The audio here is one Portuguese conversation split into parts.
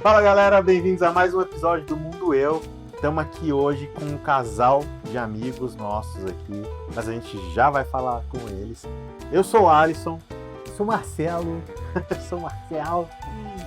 Fala galera, bem-vindos a mais um episódio do Mundo Eu. Estamos aqui hoje com um casal de amigos nossos aqui, mas a gente já vai falar com eles. Eu sou o Alisson, Sou Marcelo. sou o Marcel,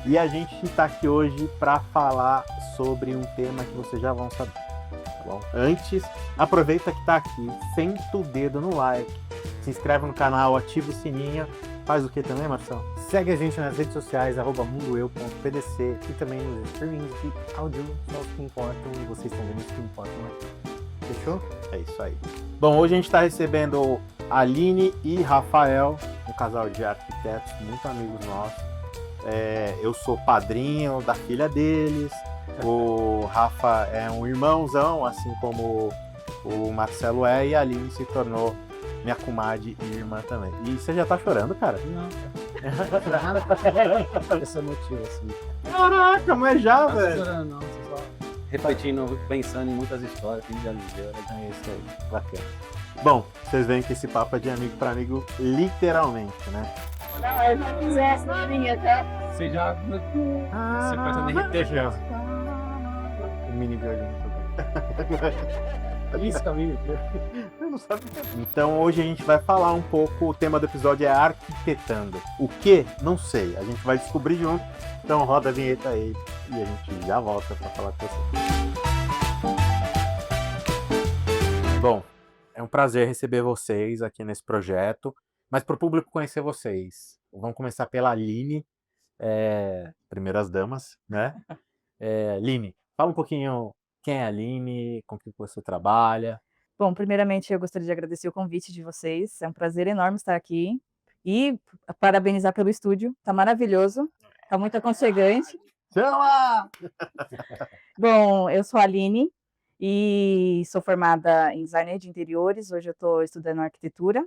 e a gente está aqui hoje para falar sobre um tema que vocês já vão saber, tá bom? Antes, aproveita que está aqui, senta o dedo no like, se inscreve no canal, ativa o sininho, faz o que também, Marcelo? Segue a gente nas redes sociais, @mundoeu.pdc e também nos streamings de áudio, são os que importam e vocês estão vendo os que importam, né? Fechou? É isso aí. Bom, hoje a gente está recebendo Aline e Rafael, um casal de arquitetos muito amigos nossos. Eu sou padrinho da filha deles, o Rafa é um irmãozão, assim como o Marcelo é, e a Aline se tornou minha comadre e irmã também. E você já tá chorando, cara? Não, esse é o motivo, assim. Caraca, mas já, Não velho. tô chorando, não, tô só... Refletindo, pensando em muitas histórias que a gente já viveu. É isso aí, bacana. Bom, vocês veem que esse papo é de amigo para amigo, literalmente, né? Não, eu já fizesse na minha, tá? Você já... Você começa a derreter já. O mini violino. Isso, caminho. Eu não sabia. Então hoje a gente vai falar um pouco, o tema do episódio é arquitetando. O que? Não sei, a gente vai descobrir junto. Então roda a vinheta aí e a gente já volta para falar com você. Bom, é um prazer receber vocês aqui nesse projeto, mas para o público conhecer vocês, vamos começar pela Aline, primeiras damas, né? Aline, fala um pouquinho quem é a Aline, com que você trabalha. Bom, primeiramente eu gostaria de agradecer o convite de vocês. É um prazer enorme estar aqui. E parabenizar pelo estúdio. Tá maravilhoso. Tá muito aconchegante. Chama! Bom, eu sou a Aline e sou formada em design de interiores. Hoje eu estou estudando arquitetura.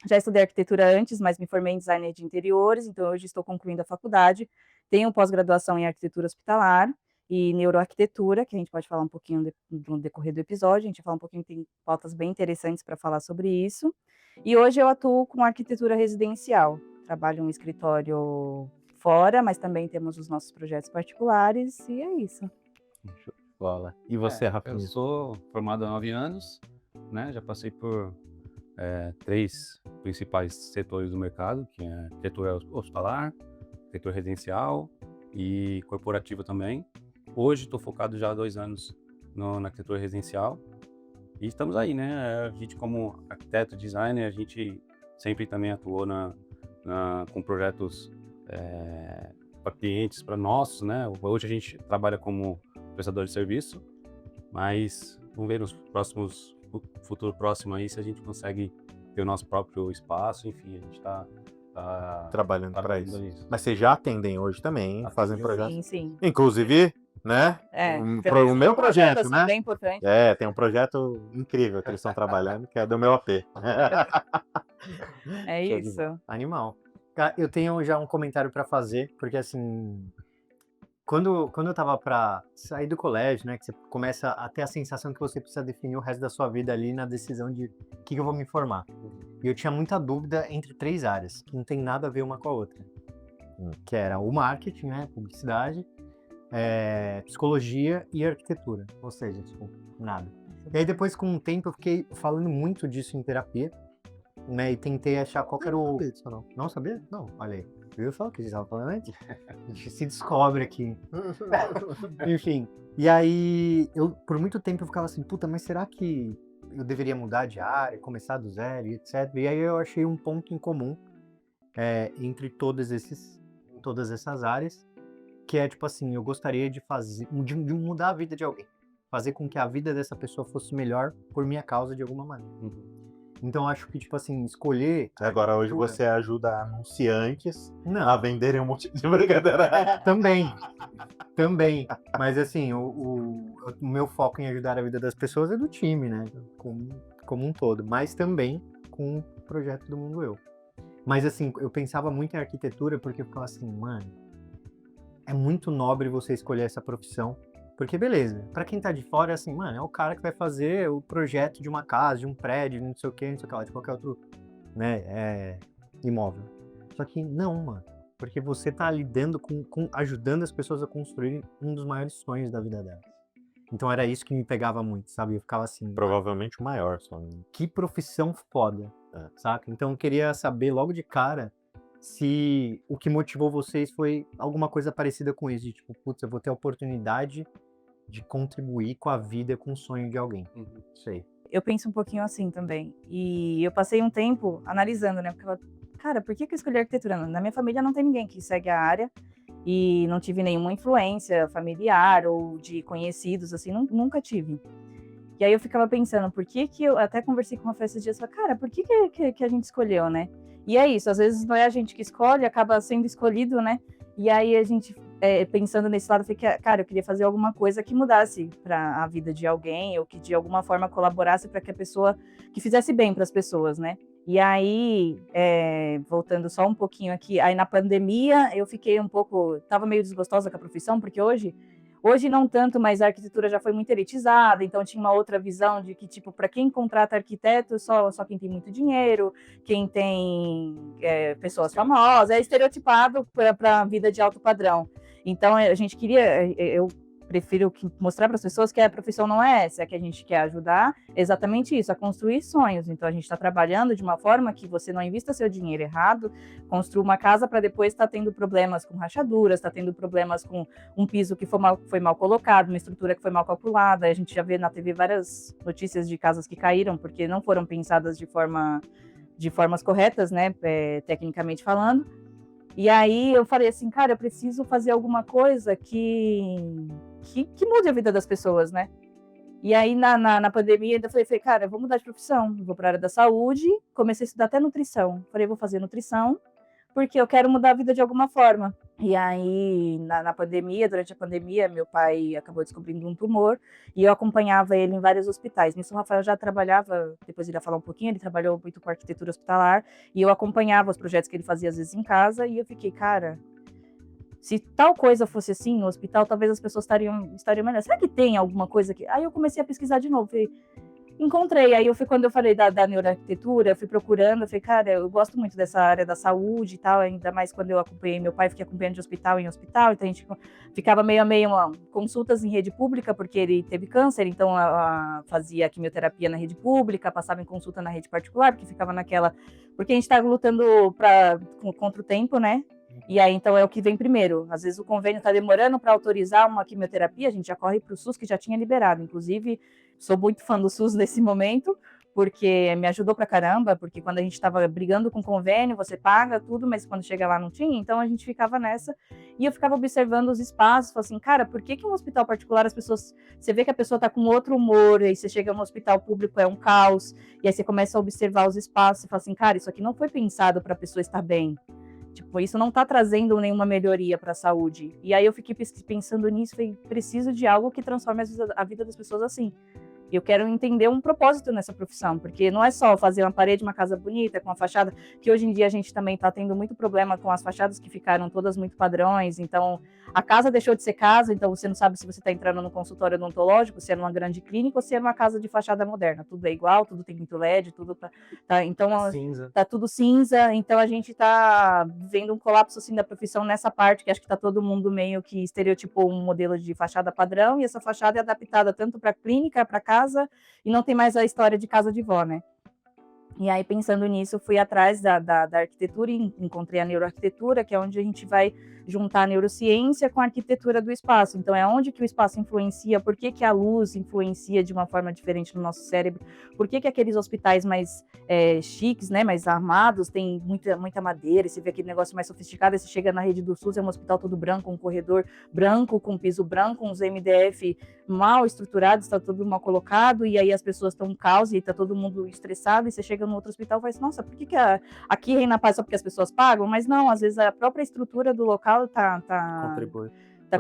Já estudei arquitetura antes, mas me formei em design de interiores, então hoje estou concluindo a faculdade. Tenho pós-graduação em arquitetura hospitalar e neuroarquitetura, que a gente pode falar um pouquinho no decorrer do episódio. A gente vai falar um pouquinho, tem pautas bem interessantes para falar sobre isso. E hoje eu atuo com arquitetura residencial. Trabalho em um escritório fora, mas também temos os nossos projetos particulares, e é isso. Bola. E você, Rafa? Eu sou formado há 9 anos, né? Já passei por 3 principais setores do mercado, que é arquitetura hospitalar, arquitetura residencial e corporativa também. Hoje estou focado já há 2 anos na arquitetura residencial e estamos aí, né? A gente, como arquiteto, designer, a gente sempre também atuou com projetos para clientes, para nossos, né? Hoje a gente trabalha como prestador de serviço, mas vamos ver nos futuro próximo aí se a gente consegue ter o nosso próprio espaço, enfim, a gente está Trabalhando para isso. Mas vocês já atendem hoje também, fazem projetos. Sim, sim. Inclusive, né? O meu projeto, né? Bem importante. Tem um projeto incrível que eles estão trabalhando, que é do meu AP. É isso. Animal. Cara, eu tenho já um comentário pra fazer, porque assim, quando eu tava pra sair do colégio, né, que você começa a ter a sensação que você precisa definir o resto da sua vida ali na decisão de o que eu vou me formar. E eu tinha muita dúvida entre 3 áreas, que não tem nada a ver uma com a outra. Que era o marketing, né, publicidade, psicologia e arquitetura. Ou seja, tipo, nada. E aí depois, com o tempo, eu fiquei falando muito disso em terapia, né, e tentei achar qual que era o... Não sabia? Não, olha aí. Viu só o que a gente estava falando antes? A gente se descobre aqui. Enfim. E aí, por muito tempo eu ficava assim, puta, mas será que eu deveria mudar de área, começar do zero e etc. E aí eu achei um ponto em comum entre todas essas áreas, que é tipo assim, eu gostaria de de mudar a vida de alguém. Fazer com que a vida dessa pessoa fosse melhor por minha causa de alguma maneira. Então acho que, tipo assim, escolher... Agora hoje você ajuda anunciantes Não. a venderem um monte de brincadeira. Também. Mas assim, o meu foco em ajudar a vida das pessoas é do time, né? Como um todo. Mas também com o projeto do Mundo Eu. Mas assim, eu pensava muito em arquitetura porque eu ficava assim, mano, é muito nobre você escolher essa profissão. Porque beleza, pra quem tá de fora é assim, mano, é o cara que vai fazer o projeto de uma casa, de um prédio, não sei o que lá, de qualquer outro, né, imóvel. Só que não, mano. porque você tá lidando ajudando as pessoas a construir um dos maiores sonhos da vida delas. Então era isso que me pegava muito, sabe? Eu ficava assim, Provavelmente o maior só. que profissão foda, saca? Então eu queria saber logo de cara se o que motivou vocês foi alguma coisa parecida com isso, de tipo, putz, eu vou ter a oportunidade de contribuir com a vida, com o sonho de alguém. Isso aí. Eu penso um pouquinho assim também. E eu passei um tempo analisando, né? Porque cara, por que eu escolhi arquitetura? Na minha família não tem ninguém que segue a área e não tive nenhuma influência familiar ou de conhecidos, assim, nunca tive. E aí eu ficava pensando, por que eu até conversei com uma esses dias, falei, cara, por que a gente escolheu, né? E é isso, às vezes não é a gente que escolhe, acaba sendo escolhido, né? E aí a gente, pensando nesse lado, eu falei, cara, eu queria fazer alguma coisa que mudasse para a vida de alguém, ou que de alguma forma colaborasse para que a pessoa, que fizesse bem para as pessoas, né? E aí, voltando só um pouquinho aqui, aí na pandemia eu fiquei um pouco, tava meio desgostosa com a profissão, porque hoje não tanto, mas a arquitetura já foi muito elitizada, então tinha uma outra visão de que, tipo, para quem contrata arquiteto, só quem tem muito dinheiro, quem tem pessoas famosas, é estereotipado para a vida de alto padrão. Então, a gente queria, eu prefiro mostrar para as pessoas que a profissão não é essa, é que a gente quer ajudar exatamente isso, a construir sonhos. Então, a gente está trabalhando de uma forma que você não invista seu dinheiro errado, construa uma casa para depois estar tendo problemas com rachaduras, está tendo problemas com um piso que foi mal colocado, uma estrutura que foi mal calculada. A gente já vê na TV várias notícias de casas que caíram porque não foram pensadas de formas corretas, né, tecnicamente falando. E aí eu falei assim, cara, eu preciso fazer alguma coisa que mude a vida das pessoas, né? E aí na pandemia eu falei, cara, eu vou mudar de profissão, vou para a área da saúde, comecei a estudar até nutrição. Falei, vou fazer nutrição, porque eu quero mudar a vida de alguma forma. E aí, durante a pandemia, meu pai acabou descobrindo um tumor e eu acompanhava ele em vários hospitais. Nisso, o Rafael já trabalhava, depois ele ia falar um pouquinho, ele trabalhou muito com arquitetura hospitalar e eu acompanhava os projetos que ele fazia às vezes em casa e eu fiquei, cara, se tal coisa fosse assim no hospital, talvez as pessoas estariam melhor. Será que tem alguma coisa que... Aí eu comecei a pesquisar de novo, falei, encontrei, aí quando eu falei da neuroarquitetura, eu fui procurando, eu falei, cara, eu gosto muito dessa área da saúde e tal, ainda mais quando eu acompanhei meu pai, fiquei acompanhando de hospital em hospital, então a gente ficava meio a meio consultas em rede pública, porque ele teve câncer, então fazia quimioterapia na rede pública, passava em consulta na rede particular, porque ficava naquela... Porque a gente tá lutando contra o tempo, né? E aí, então, é o que vem primeiro. Às vezes o convênio está demorando para autorizar uma quimioterapia, a gente já corre para o SUS, que já tinha liberado. Inclusive, sou muito fã do SUS nesse momento, porque me ajudou pra caramba, porque quando a gente estava brigando com o convênio, você paga tudo, mas quando chega lá não tinha, então a gente ficava nessa, e eu ficava observando os espaços, falava assim, cara, por que um hospital particular, as pessoas, você vê que a pessoa tá com outro humor, aí você chega no hospital público, é um caos, e aí você começa a observar os espaços, e fala assim, cara, isso aqui não foi pensado para a pessoa estar bem, tipo, isso não está trazendo nenhuma melhoria para a saúde. E aí eu fiquei pensando nisso, falei, preciso de algo que transforme a vida das pessoas assim. Eu quero entender um propósito nessa profissão, porque não é só fazer uma parede, uma casa bonita, com uma fachada, que hoje em dia a gente também está tendo muito problema com as fachadas que ficaram todas muito padrões, então a casa deixou de ser casa, então você não sabe se você está entrando num consultório odontológico, se é numa grande clínica ou se é numa casa de fachada moderna, tudo é igual, tudo tem muito LED, tudo então tá tudo cinza, então a gente está vendo um colapso assim da profissão nessa parte, que acho que está todo mundo meio que estereotipou um modelo de fachada padrão, e essa fachada é adaptada tanto para clínica, para casa, e não tem mais a história de casa de vó, né? E aí, pensando nisso, fui atrás da arquitetura e encontrei a neuroarquitetura, que é onde a gente vai juntar a neurociência com a arquitetura do espaço. Então, é onde que o espaço influencia, por que a luz influencia de uma forma diferente no nosso cérebro, por que aqueles hospitais mais chiques, né, mais armados, tem muita madeira, e você vê aquele negócio mais sofisticado, e você chega na rede do SUS, é um hospital todo branco, um corredor branco, com piso branco, uns MDF mal estruturados, está tudo mal colocado, e aí as pessoas estão em caos, e está todo mundo estressado, e você chega no outro hospital e fala assim, nossa, por que aqui reina paz só porque as pessoas pagam? Mas não, às vezes a própria estrutura do local está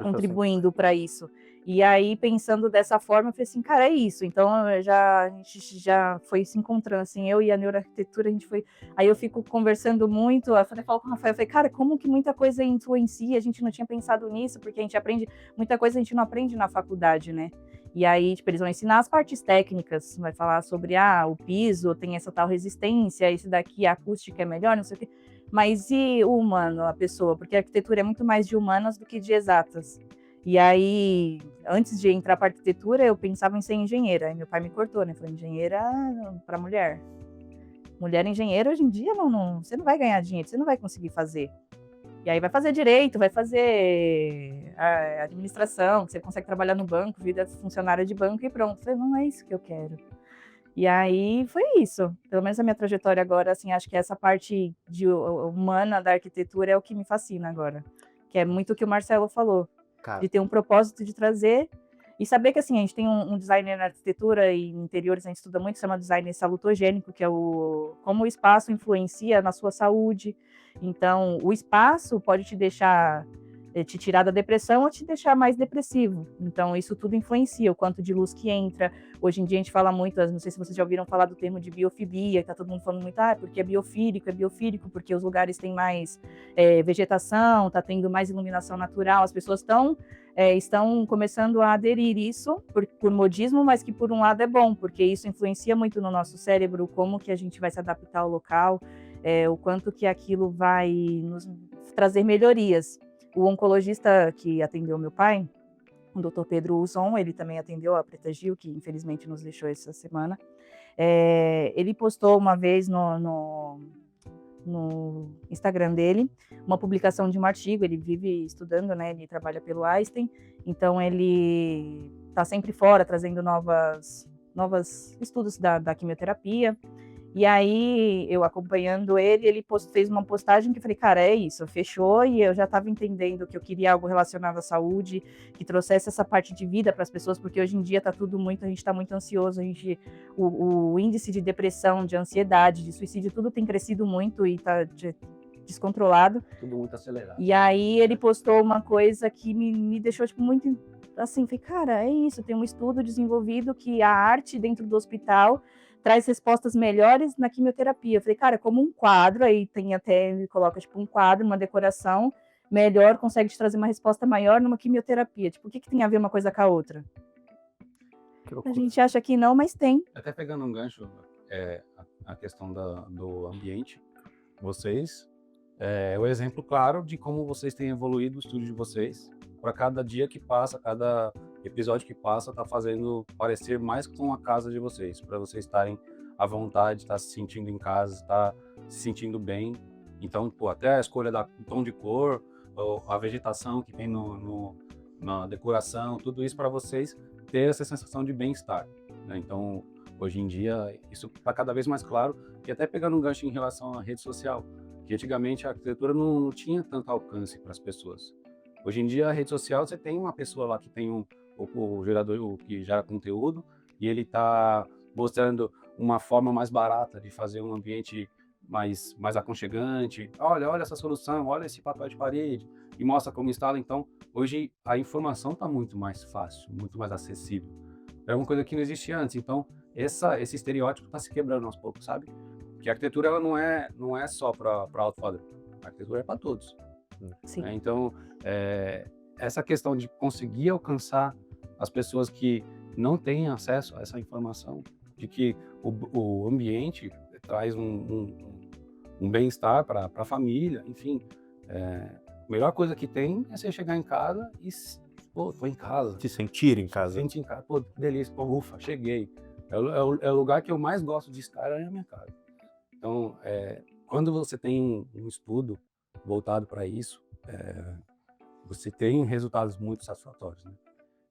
contribuindo para isso. E aí, pensando dessa forma, eu falei assim, cara, é isso. Então, a gente já foi se encontrando, assim, eu e a neuroarquitetura, a gente foi... Aí eu fico conversando muito, eu falo com o Rafael, eu falei, cara, como que muita coisa influencia, a gente não tinha pensado nisso, porque a gente aprende, muita coisa a gente não aprende na faculdade, né? E aí, tipo, eles vão ensinar as partes técnicas, vai falar sobre, o piso tem essa tal resistência, esse daqui, a acústica é melhor, não sei o quê. mas e o humano, a pessoa? Porque a arquitetura é muito mais de humanas do que de exatas. E aí, antes de entrar para arquitetura, eu pensava em ser engenheira. Aí meu pai me cortou, né? Falou, engenheira para mulher. Mulher engenheira, hoje em dia, você não vai ganhar dinheiro, você não vai conseguir fazer. E aí vai fazer direito, vai fazer a administração, você consegue trabalhar no banco, vida funcionária de banco e pronto. Eu falei, não é isso que eu quero. E aí foi isso. Pelo menos a minha trajetória agora, assim, acho que essa parte humana da arquitetura é o que me fascina agora. Que é muito o que o Marcelo falou, Cara, de ter um propósito de trazer e saber que, assim, a gente tem um designer na arquitetura e em interiores a gente estuda muito, chama design salutogênico, que é como o espaço influencia na sua saúde. Então, o espaço pode te tirar da depressão ou te deixar mais depressivo. Então, isso tudo influencia, o quanto de luz que entra. Hoje em dia a gente fala muito, não sei se vocês já ouviram falar do termo de biofilia, que tá todo mundo falando muito, porque é biofílico, porque os lugares têm mais vegetação, tá tendo mais iluminação natural, as pessoas estão começando a aderir isso por modismo, mas que por um lado é bom, porque isso influencia muito no nosso cérebro, como que a gente vai se adaptar ao local, o quanto que aquilo vai nos trazer melhorias. O oncologista que atendeu meu pai, o Dr. Pedro Uzon, ele também atendeu a Preta Gil, que infelizmente nos deixou essa semana. Ele postou uma vez no Instagram dele uma publicação de um artigo. Ele vive estudando, né? Ele trabalha pelo Einstein, então ele está sempre fora trazendo novos estudos da quimioterapia. E aí, eu acompanhando ele fez uma postagem que eu falei, cara, é isso, fechou, e eu já estava entendendo que eu queria algo relacionado à saúde, que trouxesse essa parte de vida para as pessoas, porque hoje em dia tá tudo muito, a gente está muito ansioso, o índice de depressão, de ansiedade, de suicídio, tudo tem crescido muito e tá descontrolado. Tudo muito acelerado. E aí ele postou uma coisa que me deixou, tipo, muito assim, falei, cara, é isso, tem um estudo desenvolvido que a arte dentro do hospital traz respostas melhores na quimioterapia. Eu falei, cara, como um quadro, aí tem até, ele coloca tipo um quadro, uma decoração, melhor, consegue te trazer uma resposta maior numa quimioterapia. Tipo, o que tem a ver uma coisa com a outra? A gente acha que não, mas tem. Até pegando um gancho, a questão do ambiente, vocês, é o exemplo claro de como vocês têm evoluído o estúdio de vocês. Para cada dia que passa, cada episódio que passa, tá fazendo parecer mais com a casa de vocês, para vocês estarem à vontade, estar se sentindo em casa, estar se sentindo bem. Então, até a escolha do tom de cor, a vegetação que tem na decoração, tudo isso para vocês ter essa sensação de bem-estar, né? Então, hoje em dia, isso está cada vez mais claro, e até pegando um gancho em relação à rede social, que antigamente a arquitetura não tinha tanto alcance para as pessoas. Hoje em dia, a rede social, você tem uma pessoa lá que tem o gerador que gera conteúdo, e ele está mostrando uma forma mais barata de fazer um ambiente mais aconchegante. Olha essa solução, olha esse papel de parede, e mostra como instala. Então, hoje a informação está muito mais fácil, muito mais acessível. É uma coisa que não existia antes. Então, esse estereótipo está se quebrando aos poucos, sabe? Que a arquitetura ela não é só para alto padrão. A arquitetura é para todos. Sim. Então, essa questão de conseguir alcançar as pessoas que não têm acesso a essa informação, de que o ambiente traz um bem-estar para a família, enfim, a melhor coisa que tem é você chegar em casa e, pô, tô em casa. Se sentir em casa. Se sentir em casa, pô, que delícia, pô, ufa, cheguei. É o lugar que eu mais gosto de estar, é a minha casa. Então, quando você tem um estudo voltado para isso, você tem resultados muito satisfatórios, né?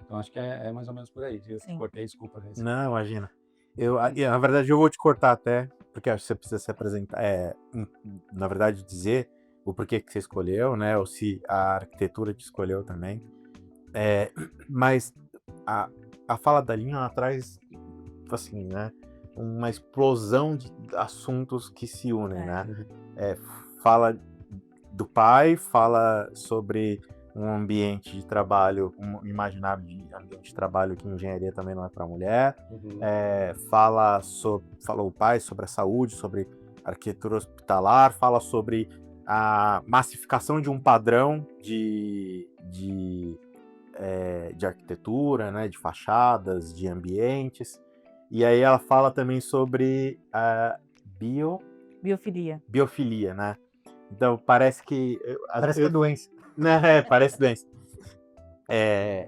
Então, acho que é mais ou menos por aí. Eu te cortei, desculpa. Não, imagina. Na verdade, eu vou te cortar até, porque acho que você precisa se apresentar, na verdade, dizer o porquê que você escolheu, né? Ou se a arquitetura te escolheu também. Mas a fala da Linha, ela traz, assim, né? Uma explosão de assuntos que se unem, né? Fala do pai, fala sobre um ambiente de trabalho, um imaginário de ambiente de trabalho que engenharia também não é para mulher. Fala o pai sobre a saúde, sobre arquitetura hospitalar, fala sobre a massificação de um padrão de arquitetura, né, de fachadas, de ambientes. E aí ela fala também sobre a biofilia, né? Então, parece que... Parece que é doença. Né, parece doença.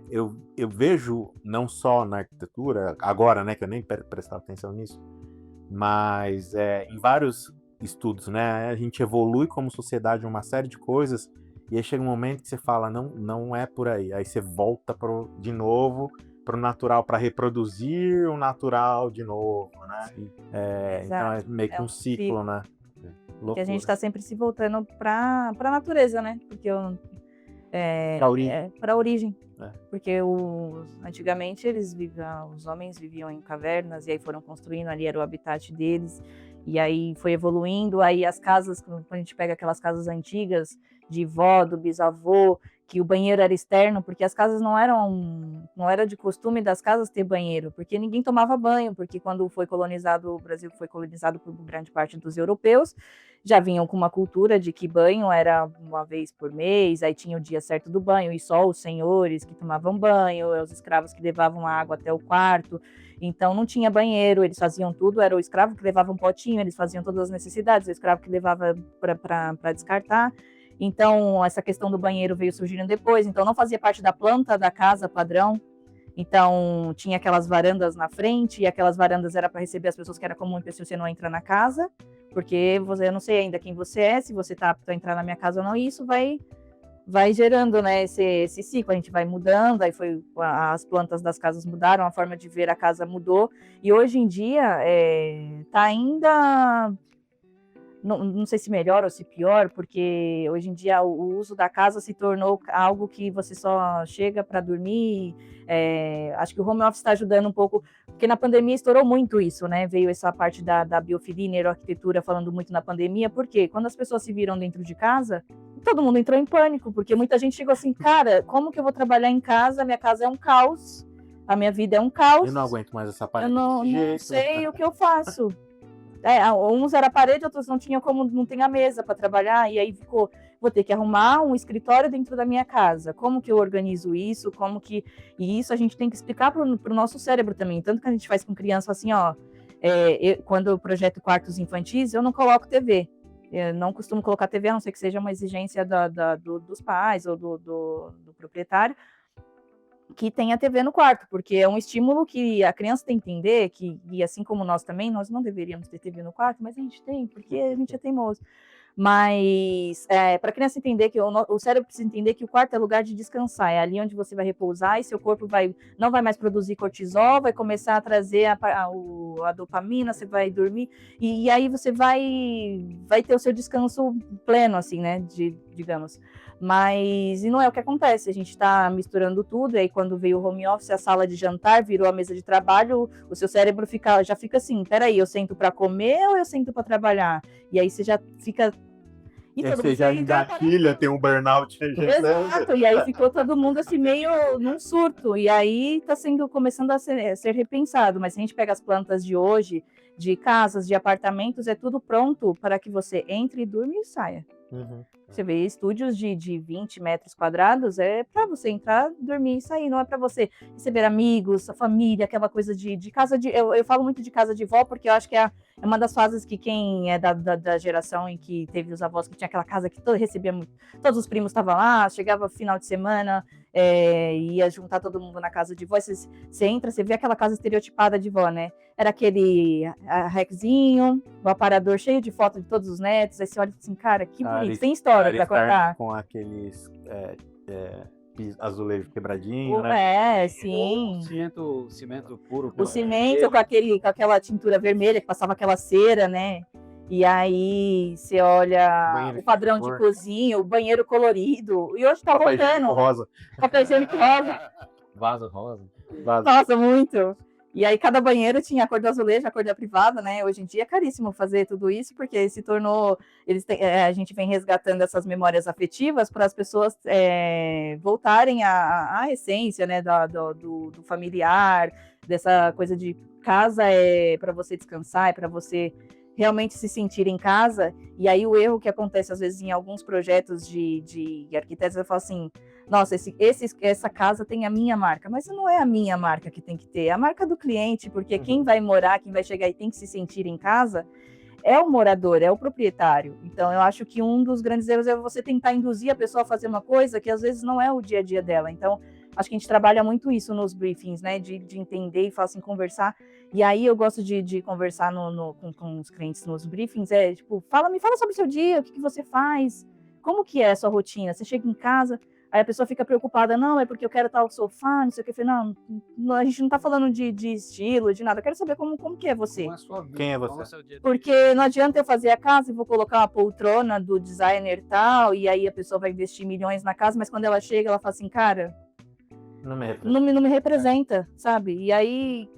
Eu vejo, não só na arquitetura, agora, né, que eu nem prestava atenção nisso, mas em vários estudos, né, a gente evolui como sociedade uma série de coisas, e aí chega um momento que você fala, não é por aí. Aí você volta de novo pro natural, para reproduzir o natural de novo, né? Então é meio que um ciclo, né? Que a gente está sempre se voltando para a natureza, né? Porque para a origem. Porque antigamente os homens viviam em cavernas e aí foram construindo, ali era o habitat deles, e aí foi evoluindo, aí as casas, quando a gente pega aquelas casas antigas de vó, do bisavô, que o banheiro era externo, porque as casas não era de costume das casas ter banheiro, porque ninguém tomava banho, porque quando foi colonizado, o Brasil foi colonizado por grande parte dos europeus, já vinham com uma cultura de que banho era uma vez por mês, aí tinha o dia certo do banho, e só os senhores que tomavam banho, os escravos que levavam a água até o quarto, então não tinha banheiro, eles faziam tudo, era o escravo que levava um potinho, eles faziam todas as necessidades, o escravo que levava para descartar. Então, essa questão do banheiro veio surgindo depois, então não fazia parte da planta da casa padrão, então tinha aquelas varandas na frente, e aquelas varandas era para receber as pessoas que era comum, se você não entra na casa, porque eu não sei ainda quem você é, se você está apto a entrar na minha casa ou não, e isso vai gerando, né, esse ciclo, a gente vai mudando, aí as plantas das casas mudaram, a forma de ver a casa mudou, e hoje em dia está ainda... Não sei se melhor ou se pior, porque hoje em dia o uso da casa se tornou algo que você só chega para dormir. Acho que o home office está ajudando um pouco, porque na pandemia estourou muito isso, né? Veio essa parte da biofilia e neuroarquitetura falando muito na pandemia, porque quando as pessoas se viram dentro de casa, todo mundo entrou em pânico, porque muita gente chegou assim, cara, como que eu vou trabalhar em casa? Minha casa é um caos, a minha vida é um caos. Eu não aguento mais essa parte. Eu não sei o que eu faço. Uns era parede, outros não tinham não tem a mesa para trabalhar, e aí vou ter que arrumar um escritório dentro da minha casa. Como que eu organizo isso? E isso a gente tem que explicar para o nosso cérebro também. Tanto que a gente faz com criança assim, quando eu projeto quartos infantis, eu não coloco TV. Eu não costumo colocar TV, a não ser que seja uma exigência dos pais ou do proprietário, que tenha TV no quarto, porque é um estímulo que a criança tem que entender, e assim como nós também, nós não deveríamos ter TV no quarto, mas a gente tem, porque a gente é teimoso. Mas para a criança entender que o cérebro precisa entender que o quarto é lugar de descansar, é ali onde você vai repousar e seu corpo não vai mais produzir cortisol, vai começar a trazer a dopamina, você vai dormir, e aí você vai ter o seu descanso pleno, assim, né, digamos. Mas, e não é o que acontece, a gente está misturando tudo, e aí quando veio o home office, a sala de jantar virou a mesa de trabalho, o seu cérebro já fica assim, peraí, eu sento para comer ou eu sento para trabalhar? E aí você já fica... E você já engatilha, tem um burnout. Exato, e aí ficou todo mundo assim meio num surto, e aí está começando a ser repensado, mas se a gente pega as plantas de hoje, de casas, de apartamentos, é tudo pronto para que você entre, durma e saia. Uhum. Você vê estúdios de 20 metros quadrados, é para você entrar, dormir e sair, não é para você receber amigos, a família, aquela coisa de casa de... Eu falo muito de casa de vó, porque eu acho que é uma das fases que quem é da geração em que teve os avós, que tinha aquela casa que recebia muito, todos os primos estavam lá, chegava final de semana, ia juntar todo mundo na casa de vó, você entra, você vê aquela casa estereotipada de vó, né? Era aquele rexinho, o aparador cheio de fotos de todos os netos, aí você olha assim, cara, que bonito, tem história para contar. Com aqueles azulejo quebradinho, né? Sim. Cimento puro. O cimento com aquela tintura vermelha, que passava aquela cera, né? E aí você olha o padrão de cozinha, o banheiro colorido. E hoje tá voltando. Papel higiênico rosa. Vaso rosa. Nossa, muito. E aí cada banheiro tinha a cor do azulejo, a cor da privada, né? Hoje em dia é caríssimo fazer tudo isso, porque se tornou... a gente vem resgatando essas memórias afetivas para as pessoas voltarem à essência, né? Do familiar, dessa coisa de casa é para você descansar, é para você realmente se sentir em casa. E aí o erro que acontece às vezes em alguns projetos de arquitetos, eu falo assim, nossa, essa casa tem a minha marca, mas não é a minha marca que tem que ter, é a marca do cliente, porque quem vai morar, quem vai chegar e tem que se sentir em casa, é o morador, é o proprietário. Então, eu acho que um dos grandes erros é você tentar induzir a pessoa a fazer uma coisa que às vezes não é o dia a dia dela. Então, acho que a gente trabalha muito isso nos briefings, né? De entender e falar assim, conversar. E aí eu gosto de conversar com os clientes nos briefings, tipo, me fala sobre o seu dia, o que você faz, como que é a sua rotina? Você chega em casa, aí a pessoa fica preocupada, não, é porque eu quero estar no sofá, não sei o que. Eu falei, não, a gente não tá falando de estilo, de nada, eu quero saber como que é você. Como é a sua vida? Quem é Qual você? o seu dia a dia? Porque não adianta eu fazer a casa e vou colocar uma poltrona do designer tal, e aí a pessoa vai investir milhões na casa, mas quando ela chega, ela fala assim, cara, Não me representa. não me representa, sabe? E aí,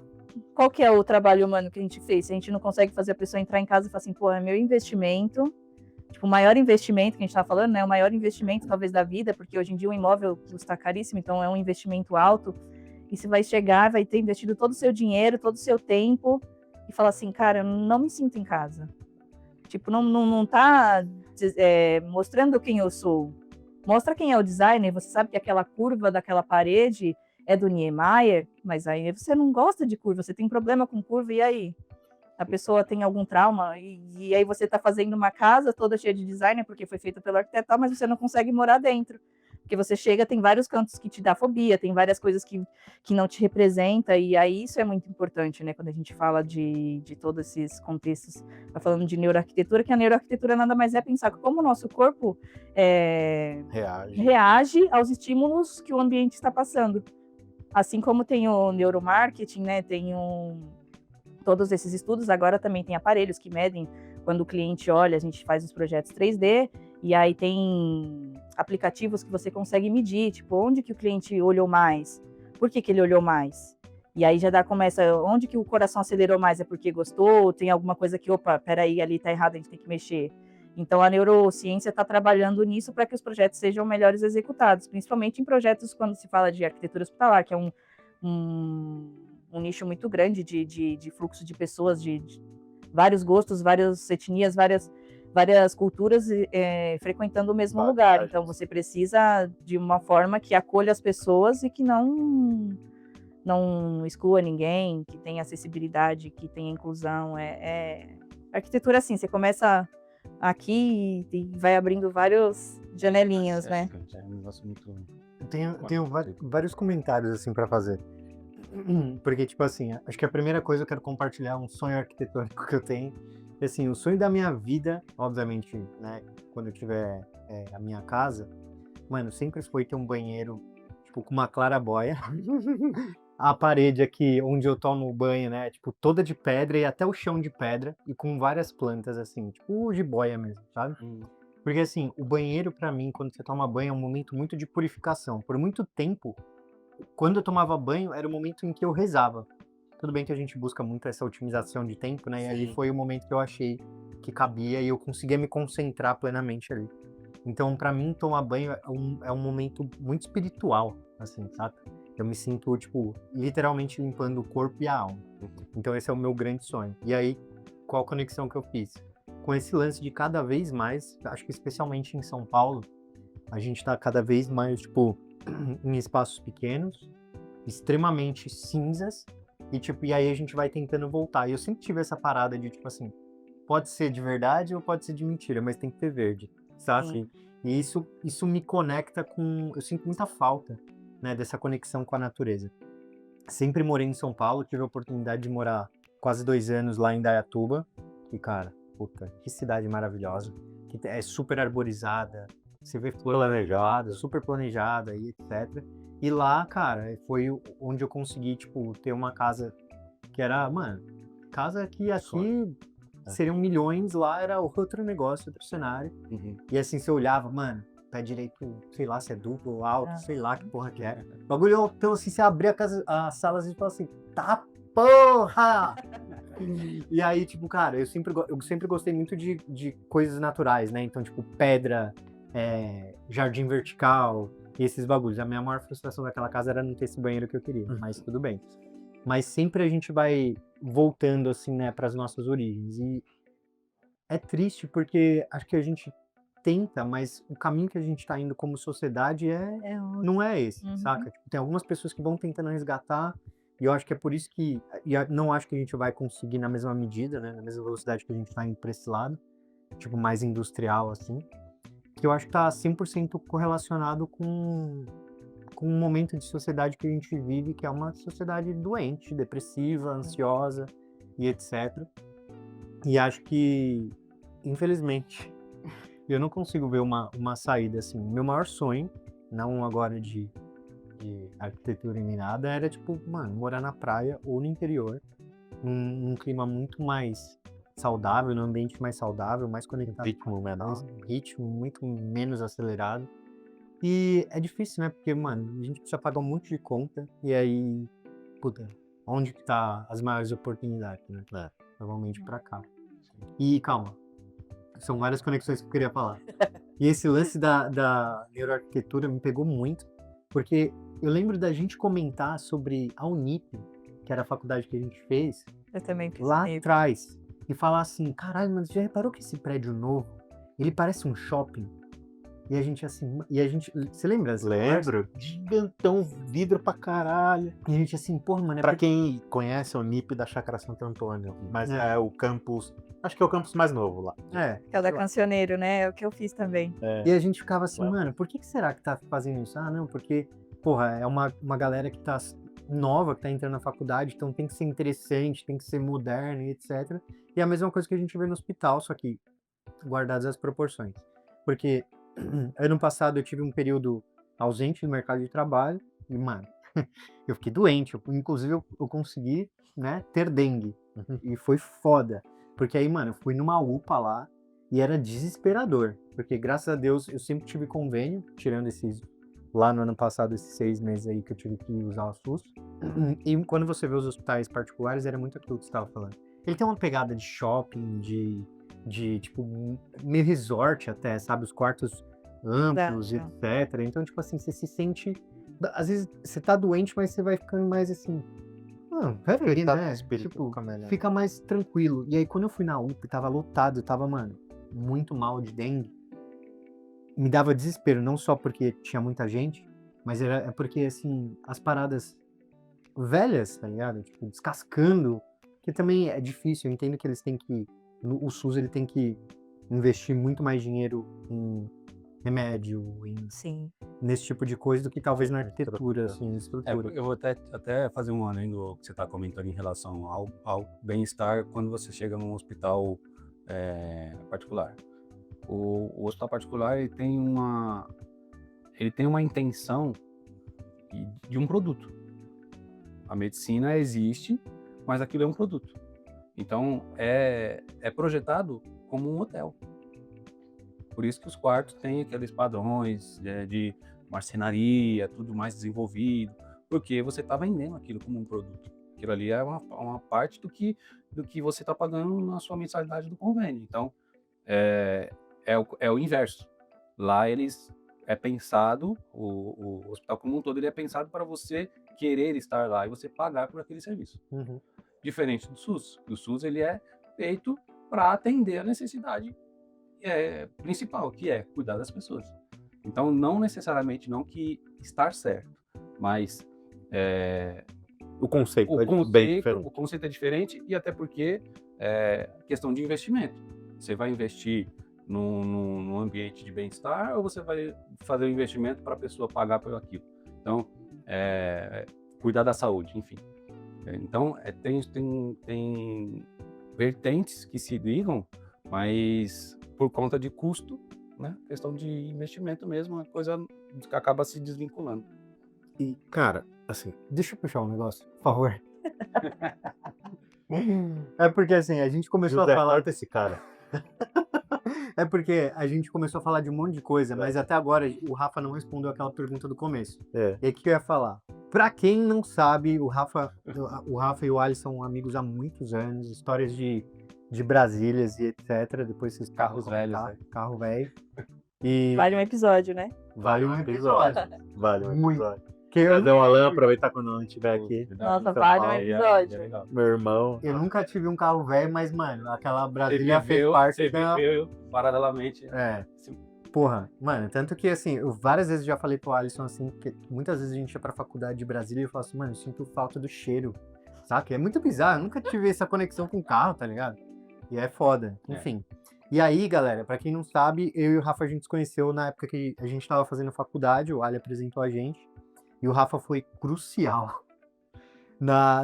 qual que é o trabalho humano que a gente fez? Se a gente não consegue fazer a pessoa entrar em casa e falar assim, pô, é meu investimento, tipo, o maior investimento que a gente tá falando, né? O maior investimento, talvez, da vida, porque hoje em dia o imóvel custa caríssimo, então é um investimento alto, e você vai chegar, vai ter investido todo o seu dinheiro, todo o seu tempo, e falar assim, cara, eu não me sinto em casa. Tipo, não tá mostrando quem eu sou. Mostra quem é o designer, você sabe que aquela curva daquela parede é do Niemeyer, mas aí você não gosta de curva, você tem problema com curva, e aí? A pessoa tem algum trauma, e aí você está fazendo uma casa toda cheia de designer, porque foi feita pelo arquiteto, mas você não consegue morar dentro. Porque você chega, tem vários cantos que te dá fobia, tem várias coisas que não te representa, e aí isso é muito importante, né? Quando a gente fala de todos esses contextos, tá falando de neuroarquitetura, que a neuroarquitetura nada mais é pensar como o nosso corpo reage aos estímulos que o ambiente está passando. Assim como tem o neuromarketing, né? Tem todos esses estudos, agora também tem aparelhos que medem quando o cliente olha, a gente faz os projetos 3D, e aí tem aplicativos que você consegue medir, tipo, onde que o cliente olhou mais, por que ele olhou mais? E aí já começa, onde que o coração acelerou mais, é porque gostou, tem alguma coisa que, opa, peraí, ali tá errado, a gente tem que mexer. Então a neurociência está trabalhando nisso para que os projetos sejam melhores executados, principalmente em projetos quando se fala de arquitetura hospitalar, que é um nicho muito grande de fluxo de pessoas, de vários gostos, várias etnias, várias culturas frequentando o mesmo lugar. Então, você precisa de uma forma que acolha as pessoas e que não exclua ninguém, que tenha acessibilidade, que tenha inclusão. Arquitetura, assim, você começa aqui e vai abrindo vários janelinhas, né? É um negócio muito... Tenho vários comentários, assim, para fazer. Porque, tipo assim, acho que a primeira coisa eu quero compartilhar um sonho arquitetônico que eu tenho. Assim, o sonho da minha vida, obviamente, né, quando eu tiver a minha casa, mano, sempre foi ter um banheiro, tipo, com uma clarabóia. A parede aqui, onde eu tomo banho, né, tipo, toda de pedra e até o chão de pedra e com várias plantas, assim, tipo, jiboia mesmo, sabe? Porque, assim, o banheiro, pra mim, quando você toma banho, é um momento muito de purificação. Por muito tempo, quando eu tomava banho, era o momento em que eu rezava. Tudo bem que a gente busca muito essa otimização de tempo, né? Sim. E ali foi o momento que eu achei que cabia e eu conseguia me concentrar plenamente ali. Então, pra mim, tomar banho é um momento muito espiritual, assim, sabe? Eu me sinto, tipo, literalmente limpando o corpo e a alma. Então, esse é o meu grande sonho. E aí, qual a conexão que eu fiz? Com esse lance de cada vez mais, acho que especialmente em São Paulo, a gente tá cada vez mais, tipo, em espaços pequenos, extremamente cinzas, e aí a gente vai tentando voltar. E eu sempre tive essa parada de, tipo assim, pode ser de verdade ou pode ser de mentira, mas tem que ter verde, sabe? Sim. E isso me conecta com... Eu sinto muita falta, né, dessa conexão com a natureza. Sempre morei em São Paulo, tive a oportunidade de morar quase 2 anos lá em Indaiatuba, e, cara, puta, que cidade maravilhosa, que é super arborizada, você vê flor planejada, super planejada e etc. E lá, cara, foi onde eu consegui, tipo, ter uma casa que era, mano, casa que aqui seriam milhões, lá era outro negócio, outro cenário. E assim, você olhava, mano, pé direito, sei lá se é duplo ou alto, sei lá que porra que é. Bagulho, então assim, você abria as salas e falava assim, tá porra! E aí, tipo, cara, eu sempre gostei muito de coisas naturais, né? Então, tipo, pedra, jardim vertical e esses bagulhos. A minha maior frustração daquela casa era não ter esse banheiro que eu queria, mas tudo bem. Mas sempre a gente vai voltando, assim, né, pras nossas origens. E é triste porque acho que a gente tenta, mas o caminho que a gente tá indo como sociedade não é esse, saca? Tipo, tem algumas pessoas que vão tentando resgatar E eu acho que é por isso que... não acho que a gente vai conseguir na mesma medida, né? Na mesma velocidade que a gente tá indo pra esse lado. Tipo, mais industrial, assim. Que eu acho que tá 100% correlacionado com o momento de sociedade que a gente vive, que é uma sociedade doente, depressiva, ansiosa e etc. E acho que, infelizmente, eu não consigo ver uma saída assim. Meu maior sonho, não agora de arquitetura nem nada, era tipo, mano, morar na praia ou no interior, num clima muito mais saudável, num ambiente mais saudável, mais conectado. Ritmo menor. Ritmo muito menos acelerado. E é difícil, né? Porque, mano, a gente precisa pagar um monte de conta e aí, puta, onde que tá as maiores oportunidades, né? Provavelmente pra cá. E calma, são várias conexões que eu queria falar. E esse lance da neuroarquitetura me pegou muito, porque eu lembro da gente comentar sobre a Unip, que era a faculdade que a gente fez, Eu também fiz lá Unip. atrás, e falar assim, caralho, mas já reparou que esse prédio novo, ele parece um shopping? E a gente assim, você lembra? dessa conversa? Lembro. Gigantão, vidro pra caralho. E a gente assim, porra, mano, Pra quem conhece, é o NIP da Chácara Santo Antônio. Mas É. é o campus, acho que é o campus mais novo lá. Que é o da Cancioneiro, né? É o que eu fiz também. E a gente ficava assim, Ué. mano, por que será que tá fazendo isso? Ah, não, porque, porra, é uma galera que tá nova, que tá entrando na faculdade, então tem que ser interessante, tem que ser moderno e etc. E é a mesma coisa que a gente vê no hospital, só que guardadas as proporções. Porque ano passado eu tive um período ausente no mercado de trabalho e, mano, eu fiquei doente. Inclusive, eu consegui, né, ter dengue. E foi foda. Porque aí, mano, eu fui numa UPA lá e era desesperador. Porque, graças a Deus, eu sempre tive convênio, tirando lá no ano passado, esses 6 meses aí que eu tive que usar o SUS. E quando você vê os hospitais particulares, era muito aquilo que você estava falando. Ele tem uma pegada de shopping, de tipo, meio resort até, sabe? Os quartos amplos, etc. Então, tipo assim, você se sente... Às vezes, você tá doente, mas você vai ficando mais assim... peraí, Tá né? com espírito, Tipo, fica melhor. fica mais tranquilo. E aí, quando eu fui na UPA, tava lotado, eu tava, mano, muito mal de dengue. Me dava desespero, não só porque tinha muita gente, mas é porque, assim, as paradas velhas, tá ligado? Tipo, descascando, que também é difícil. Eu entendo que eles têm que... O SUS, ele tem que investir muito mais dinheiro em remédio, Sim. nesse tipo de coisa, do que talvez na arquitetura, assim, estrutura. Eu vou até fazer um adendo ao que você está comentando em relação ao bem-estar quando você chega num hospital particular. O hospital particular ele tem uma intenção de um produto. A medicina existe, mas aquilo é um produto. Então, é projetado como um hotel. Por isso que os quartos têm aqueles padrões de marcenaria, tudo mais desenvolvido, porque você está vendendo aquilo como um produto. Aquilo ali é uma parte do que você está pagando na sua mensalidade do convênio. Então, é o inverso. Lá é pensado, o hospital como um todo, ele é pensado para você querer estar lá e você pagar por aquele serviço. Uhum. Diferente do SUS. O SUS ele é feito para atender a necessidade principal, que é cuidar das pessoas. Então, não necessariamente não que estar certo, mas O conceito é bem diferente. o conceito é diferente e até porque questão de investimento. Você vai investir num ambiente de bem-estar ou você vai fazer um investimento para a pessoa pagar por aquilo? Então, cuidar da saúde, enfim. Então, tem vertentes que se ligam, mas por conta de custo, né? Questão de investimento mesmo, a coisa que acaba se desvinculando. E, cara, assim, Deixa eu puxar um negócio, por favor. É porque assim, a gente começou José, a falar. corta esse cara. É porque a gente começou a falar de um monte de coisa, mas até agora o Rafa não respondeu aquela pergunta do começo. É. E aí o que eu ia falar? Pra quem não sabe, o Rafa e o Ali são amigos há muitos anos, histórias de Brasílias e etc. Depois vocês Carros velhos, comentar. né? Carro velho. E Vale um episódio, né? vale um episódio. Vale um Muito. episódio. Que eu, Fazer uma lã, aproveitar quando não estiver aqui. Nossa, São vale um Paulo, episódio. legal. Meu irmão. eu nunca tive um carro velho, mas, mano, aquela Você Brasília fez viveu, parte você da... viveu paralelamente É. porra, mano, tanto que assim, eu várias vezes já falei pro Alisson assim, que muitas vezes a gente ia pra faculdade de Brasília e eu falo assim, mano, eu sinto falta do cheiro, saca? É muito bizarro, eu nunca tive essa conexão com o carro, tá ligado? E é foda, enfim. E aí, galera, pra quem não sabe, eu e o Rafa a gente se conheceu na época que a gente tava fazendo faculdade, o Ali apresentou a gente, e o Rafa foi crucial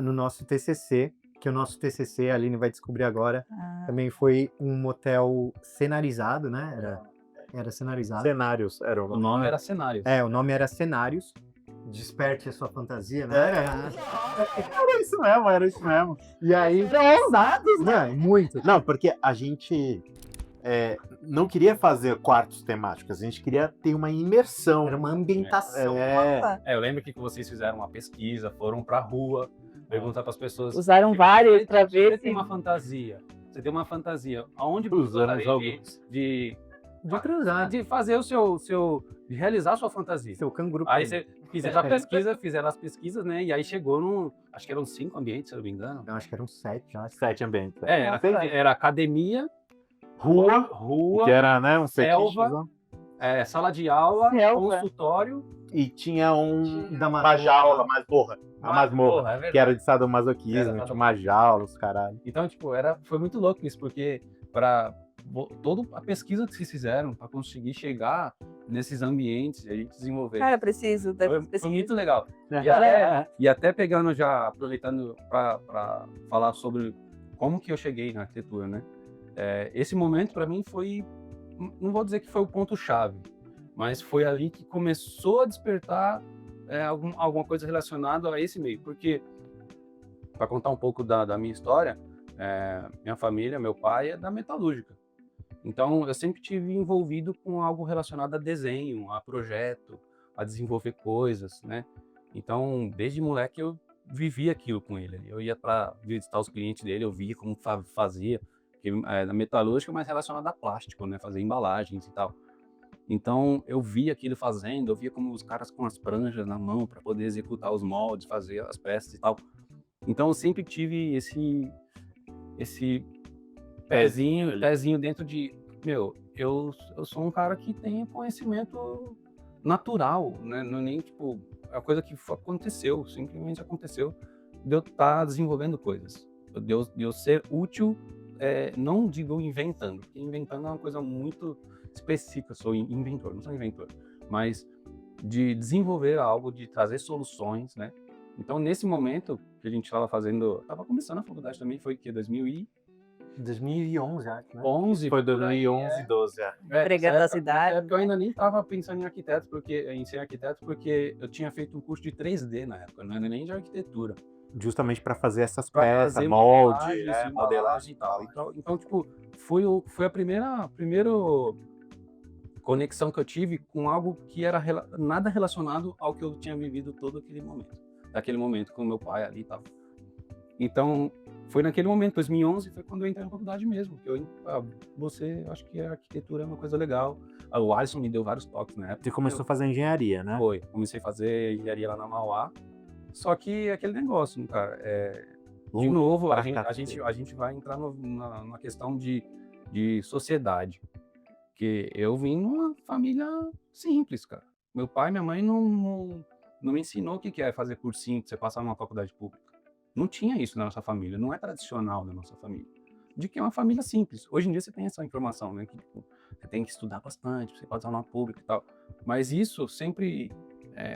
no nosso TCC, que o nosso TCC, a Aline vai descobrir agora, também foi um motel cenarizado, né? Era cenarizado. Cenários era O nome era Cenários. O nome era Cenários. Desperte a sua fantasia, né? Era isso mesmo. E aí... ousados, Não, muito. Não, porque a gente não queria fazer quartos temáticos, a gente queria ter uma imersão. Era uma ambientação. Eu lembro que vocês fizeram uma pesquisa, foram pra rua, perguntar pras pessoas... Usaram vários pra ver Você tem uma fantasia. Você tem uma fantasia. Aonde Usamos você alguns. de transar. de fazer o seu de realizar a sua fantasia. Seu canguru. Aí você fizeram as pesquisas, né? E aí chegou num, acho que eram 5 ambientes, se eu não me engano. Não, acho que eram 7 já. 7 ambientes. Era academia, rua, que era, né, um selva, fetiche, sala de aula, Selva. consultório. e tinha Da uma jaula, masmorra. A masmorra, Porra, é verdade. que era de sadomasoquismo, Era tinha uma jaula, os caralho. Então, tipo, foi muito louco isso, porque toda a pesquisa que vocês fizeram para conseguir chegar nesses ambientes e a gente desenvolver. Cara, preciso da Foi pesquisa. muito legal. É. E até pegando já, aproveitando para falar sobre como que eu cheguei na arquitetura, né? Esse momento para mim foi, não vou dizer que foi o ponto-chave, mas foi ali que começou a despertar alguma coisa relacionada a esse meio. Porque, para contar um pouco da minha história, minha família, meu pai é da metalúrgica. Então, eu sempre tive envolvido com algo relacionado a desenho, a projeto, a desenvolver coisas, né? Então, desde moleque, eu vivia aquilo com ele. Eu ia para visitar os clientes dele, eu via como fazia, porque na metalúrgica, mas relacionado a plástico, né? Fazer embalagens e tal. Então, eu via aquilo fazendo, eu via como os caras com as pranchas na mão para poder executar os moldes, fazer as peças e tal. Então, eu sempre tive esse pezinho dentro de, eu sou um cara que tem conhecimento natural, né? Não é nem, tipo, é uma coisa que aconteceu, simplesmente aconteceu, de eu estar desenvolvendo coisas, de eu ser útil, não digo inventando, porque inventando é uma coisa muito específica, eu sou inventor, não sou inventor, mas de desenvolver algo, de trazer soluções, né? Então, nesse momento que a gente estava começando a faculdade também, foi que 2011, acho, né? 11, Foi 2011, 12, Empregando da cidade. Eu ainda nem estava pensando em ser arquiteto, porque eu tinha feito um curso de 3D na época, não era nem de arquitetura. Justamente para fazer essas Pra peças, fazer molde, modelagem, modelagem e tal. Então, tipo, foi a primeira conexão que eu tive com algo que era nada relacionado ao que eu tinha vivido todo aquele momento. Daquele momento com meu pai ali e tal. Então, foi naquele momento, 2011, foi quando eu entrei na faculdade mesmo. Que acho que a arquitetura é uma coisa legal. O Alisson me deu vários toques na época. Você começou a fazer engenharia, né? Comecei a fazer engenharia lá na Mauá. Só que é aquele negócio, cara, de novo, a gente vai entrar na questão de sociedade. Porque eu vim numa família simples, cara. Meu pai e minha mãe não me ensinou o que é fazer cursinho pra você passar numa faculdade pública. Não tinha isso na nossa família, não é tradicional na nossa família. De que é uma família simples. Hoje em dia você tem essa informação, né? Que tipo, você tem que estudar bastante, você passar numa pública e tal. Mas isso sempre...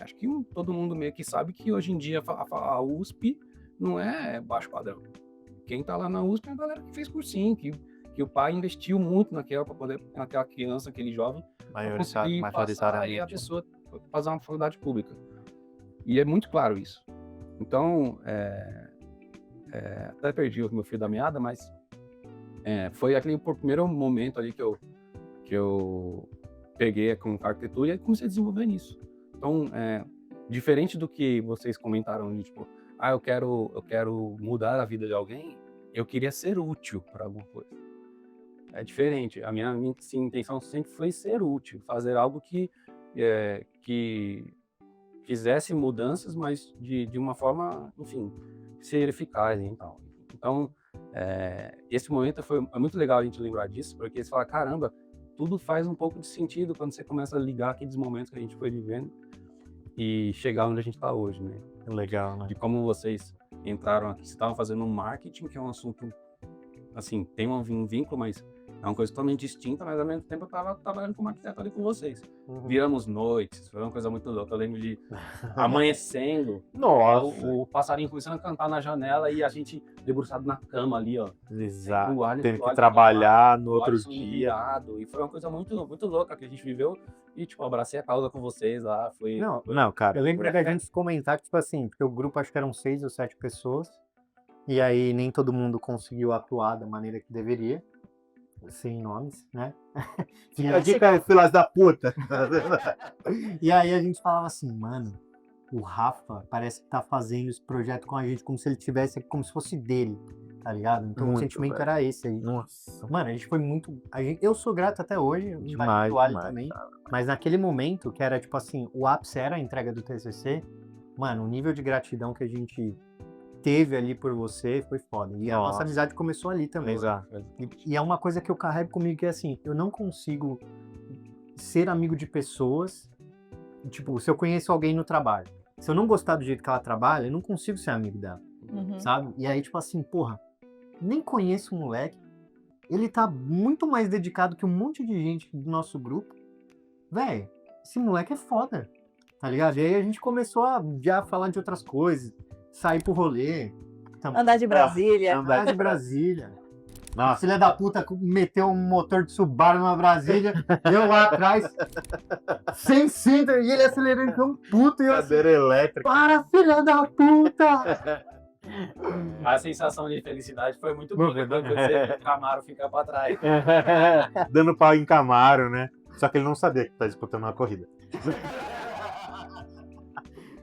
acho que todo mundo meio que sabe que hoje em dia a USP não é baixo padrão. Quem tá lá na USP é a galera que fez cursinho, que o pai investiu muito naquela criança, aquele jovem, conseguir passar e a pessoa fazer uma faculdade pública. E é muito claro isso. Então, até perdi o meu fio da meada, mas foi aquele primeiro momento ali que eu peguei com arquitetura e comecei a desenvolver nisso. Então, diferente do que vocês comentaram, de, tipo, eu quero mudar a vida de alguém, eu queria ser útil para alguma coisa. É diferente. A minha intenção sempre foi ser útil, fazer algo que fizesse mudanças, mas de uma forma, enfim, ser eficaz e tal. Então, esse momento é muito legal a gente lembrar disso, porque você fala, caramba, tudo faz um pouco de sentido quando você começa a ligar aqueles momentos que a gente foi vivendo e chegar onde a gente está hoje, né? Legal, né? De como vocês entraram aqui, vocês estavam fazendo um marketing, que é um assunto, assim, tem um vínculo, mas é uma coisa totalmente distinta, mas ao mesmo tempo eu estava trabalhando como arquiteto ali com vocês. Viramos noites, foi uma coisa muito louca. Eu lembro de amanhecendo, Nossa. o passarinho começando a cantar na janela e a gente debruçado na cama ali, ó. Exato. O Alisson- Tendo o que Alisson trabalhar no o outro Alisson dia. virado, e foi uma coisa muito, muito louca que a gente viveu. E, tipo, abracei a causa com vocês lá. Foi, Não, cara. Eu lembro da gente comentar que, tipo assim, porque o grupo acho que eram 6 ou 7 pessoas, e aí nem todo mundo conseguiu atuar da maneira que deveria, sem nomes, né? Fica a dica, filhas da puta. E aí a gente falava assim, mano, o Rafa parece que tá fazendo esse projeto com a gente como se ele tivesse, como se fosse dele, tá ligado? Então o Muito, sentimento velho. era esse aí. Nossa. Mano, a gente foi muito. Eu sou grato até hoje, Demais, o Ali demais, também. Mas naquele momento, que era tipo assim, o ápice era a entrega do TCC, mano, o nível de gratidão que a gente teve ali por você foi foda. E a nossa Nossa. amizade começou ali também. Exato. E é uma coisa que eu carrego comigo que é assim, eu não consigo ser amigo de pessoas. Tipo, se eu conheço alguém no trabalho, se eu não gostar do jeito que ela trabalha, eu não consigo ser amigo dela, Uhum. sabe? E aí, tipo assim, porra, nem conheço o moleque. Ele tá muito mais dedicado que um monte de gente do nosso grupo. Véi, esse moleque é foda, tá ligado? E aí a gente começou a já falar de outras coisas, sair pro rolê. Andar de Brasília. Andar de Brasília. Nossa. Filha da puta meteu um motor de Subaru numa Brasília, eu lá atrás, sem cinto, e ele acelerando tão puto, e eu assim, Cadeira elétrica. para, filha da puta! A sensação de felicidade foi muito Boa, boa quando você viu o Camaro ficar pra trás. Dando pau em Camaro, né? Só que ele não sabia que tá disputando uma corrida.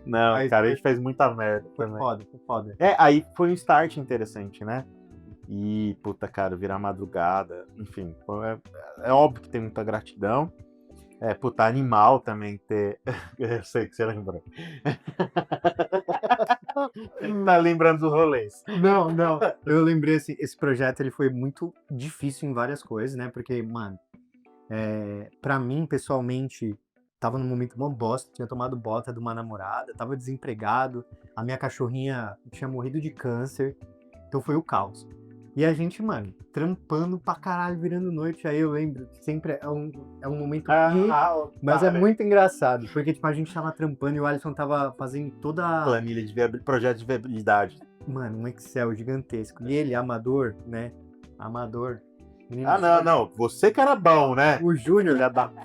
Não, Mas cara, a foi- gente fez muita merda Foi também. foda, foi foda. Aí foi um start interessante, né? E, puta, cara, virar madrugada, enfim, é óbvio que tem muita gratidão. Puta, animal também ter. Eu sei que você lembrou. Tá lembrando dos rolês. Não, não. Eu lembrei assim, esse projeto ele foi muito difícil em várias coisas, né? Porque, mano, pra mim, pessoalmente, tava num momento mó bosta, tinha tomado bota de uma namorada, tava desempregado, a minha cachorrinha tinha morrido de câncer, então foi o caos. E a gente, mano, trampando pra caralho, virando noite, aí eu lembro, que sempre é um momento ruim, mas é muito engraçado, porque tipo, a gente tava trampando e o Alisson tava fazendo toda a Planilha de projeto de viabilidade. Mano, um Excel gigantesco. E ele, amador, né? Amador. Menino Não. Você que era bom, né? O Júnior,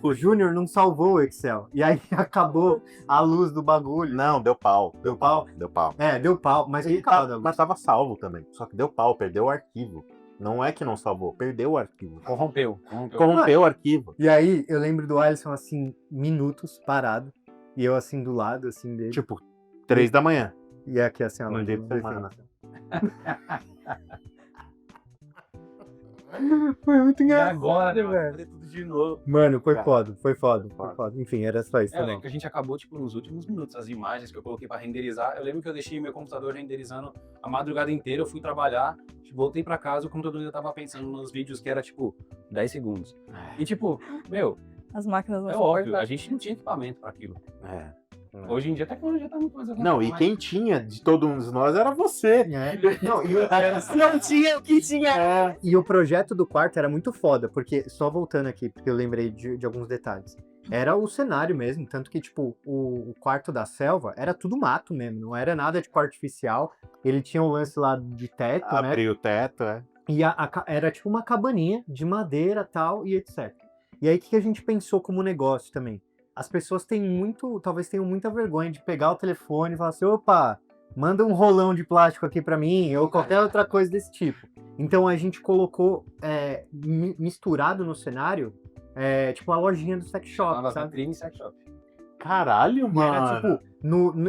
o Júnior não salvou o Excel. E aí acabou a luz do bagulho. Não, deu pau. Deu pau? Deu pau. Deu pau. Mas E ficava da luz. mas tava salvo também. Só que deu pau, perdeu o arquivo. Não é que não salvou, perdeu o arquivo. Corrompeu. Corrompeu o arquivo. E aí eu lembro do Alisson assim, minutos parado. E eu assim do lado, assim dele. Tipo, 3 da manhã. E aqui assim, ó. No dia de luz semana. Foi muito E engraçado, agora, velho. velho, fazer tudo de novo. Mano, foi Cara, foda, foi foda, foda. foi foda. Enfim, era só isso Eu também. lembro que a gente acabou, tipo, nos últimos minutos, as imagens que eu coloquei pra renderizar. Eu lembro que eu deixei meu computador renderizando a madrugada inteira, eu fui trabalhar, voltei pra casa, o computador ainda tava pensando nos vídeos que era, tipo, 10 segundos. E, tipo, meu, As máquinas é mais óbvio, fortes. a gente não tinha equipamento pra aquilo. É. Hoje em dia a tecnologia tá muito mais avançada. Não, e mas- quem tinha de todos nós era você. Não, Não tinha o que tinha. E o projeto do quarto era muito foda, porque, só voltando aqui, porque eu lembrei de alguns detalhes. Era o cenário mesmo, tanto que, tipo, o quarto da selva era tudo mato mesmo, não era nada de quarto artificial. Ele tinha um lance lá de teto, né? Abriu o teto, E era tipo uma cabaninha de madeira tal e etc. E aí, o que a gente pensou como negócio também? As pessoas talvez tenham muita vergonha de pegar o telefone e falar assim, opa, manda um rolão de plástico aqui pra mim, ou qualquer outra coisa desse tipo. Então a gente colocou misturado no cenário, tipo a lojinha do sex shop, Tava sabe? vitrine e sex shop. Caralho, E mano. era tipo,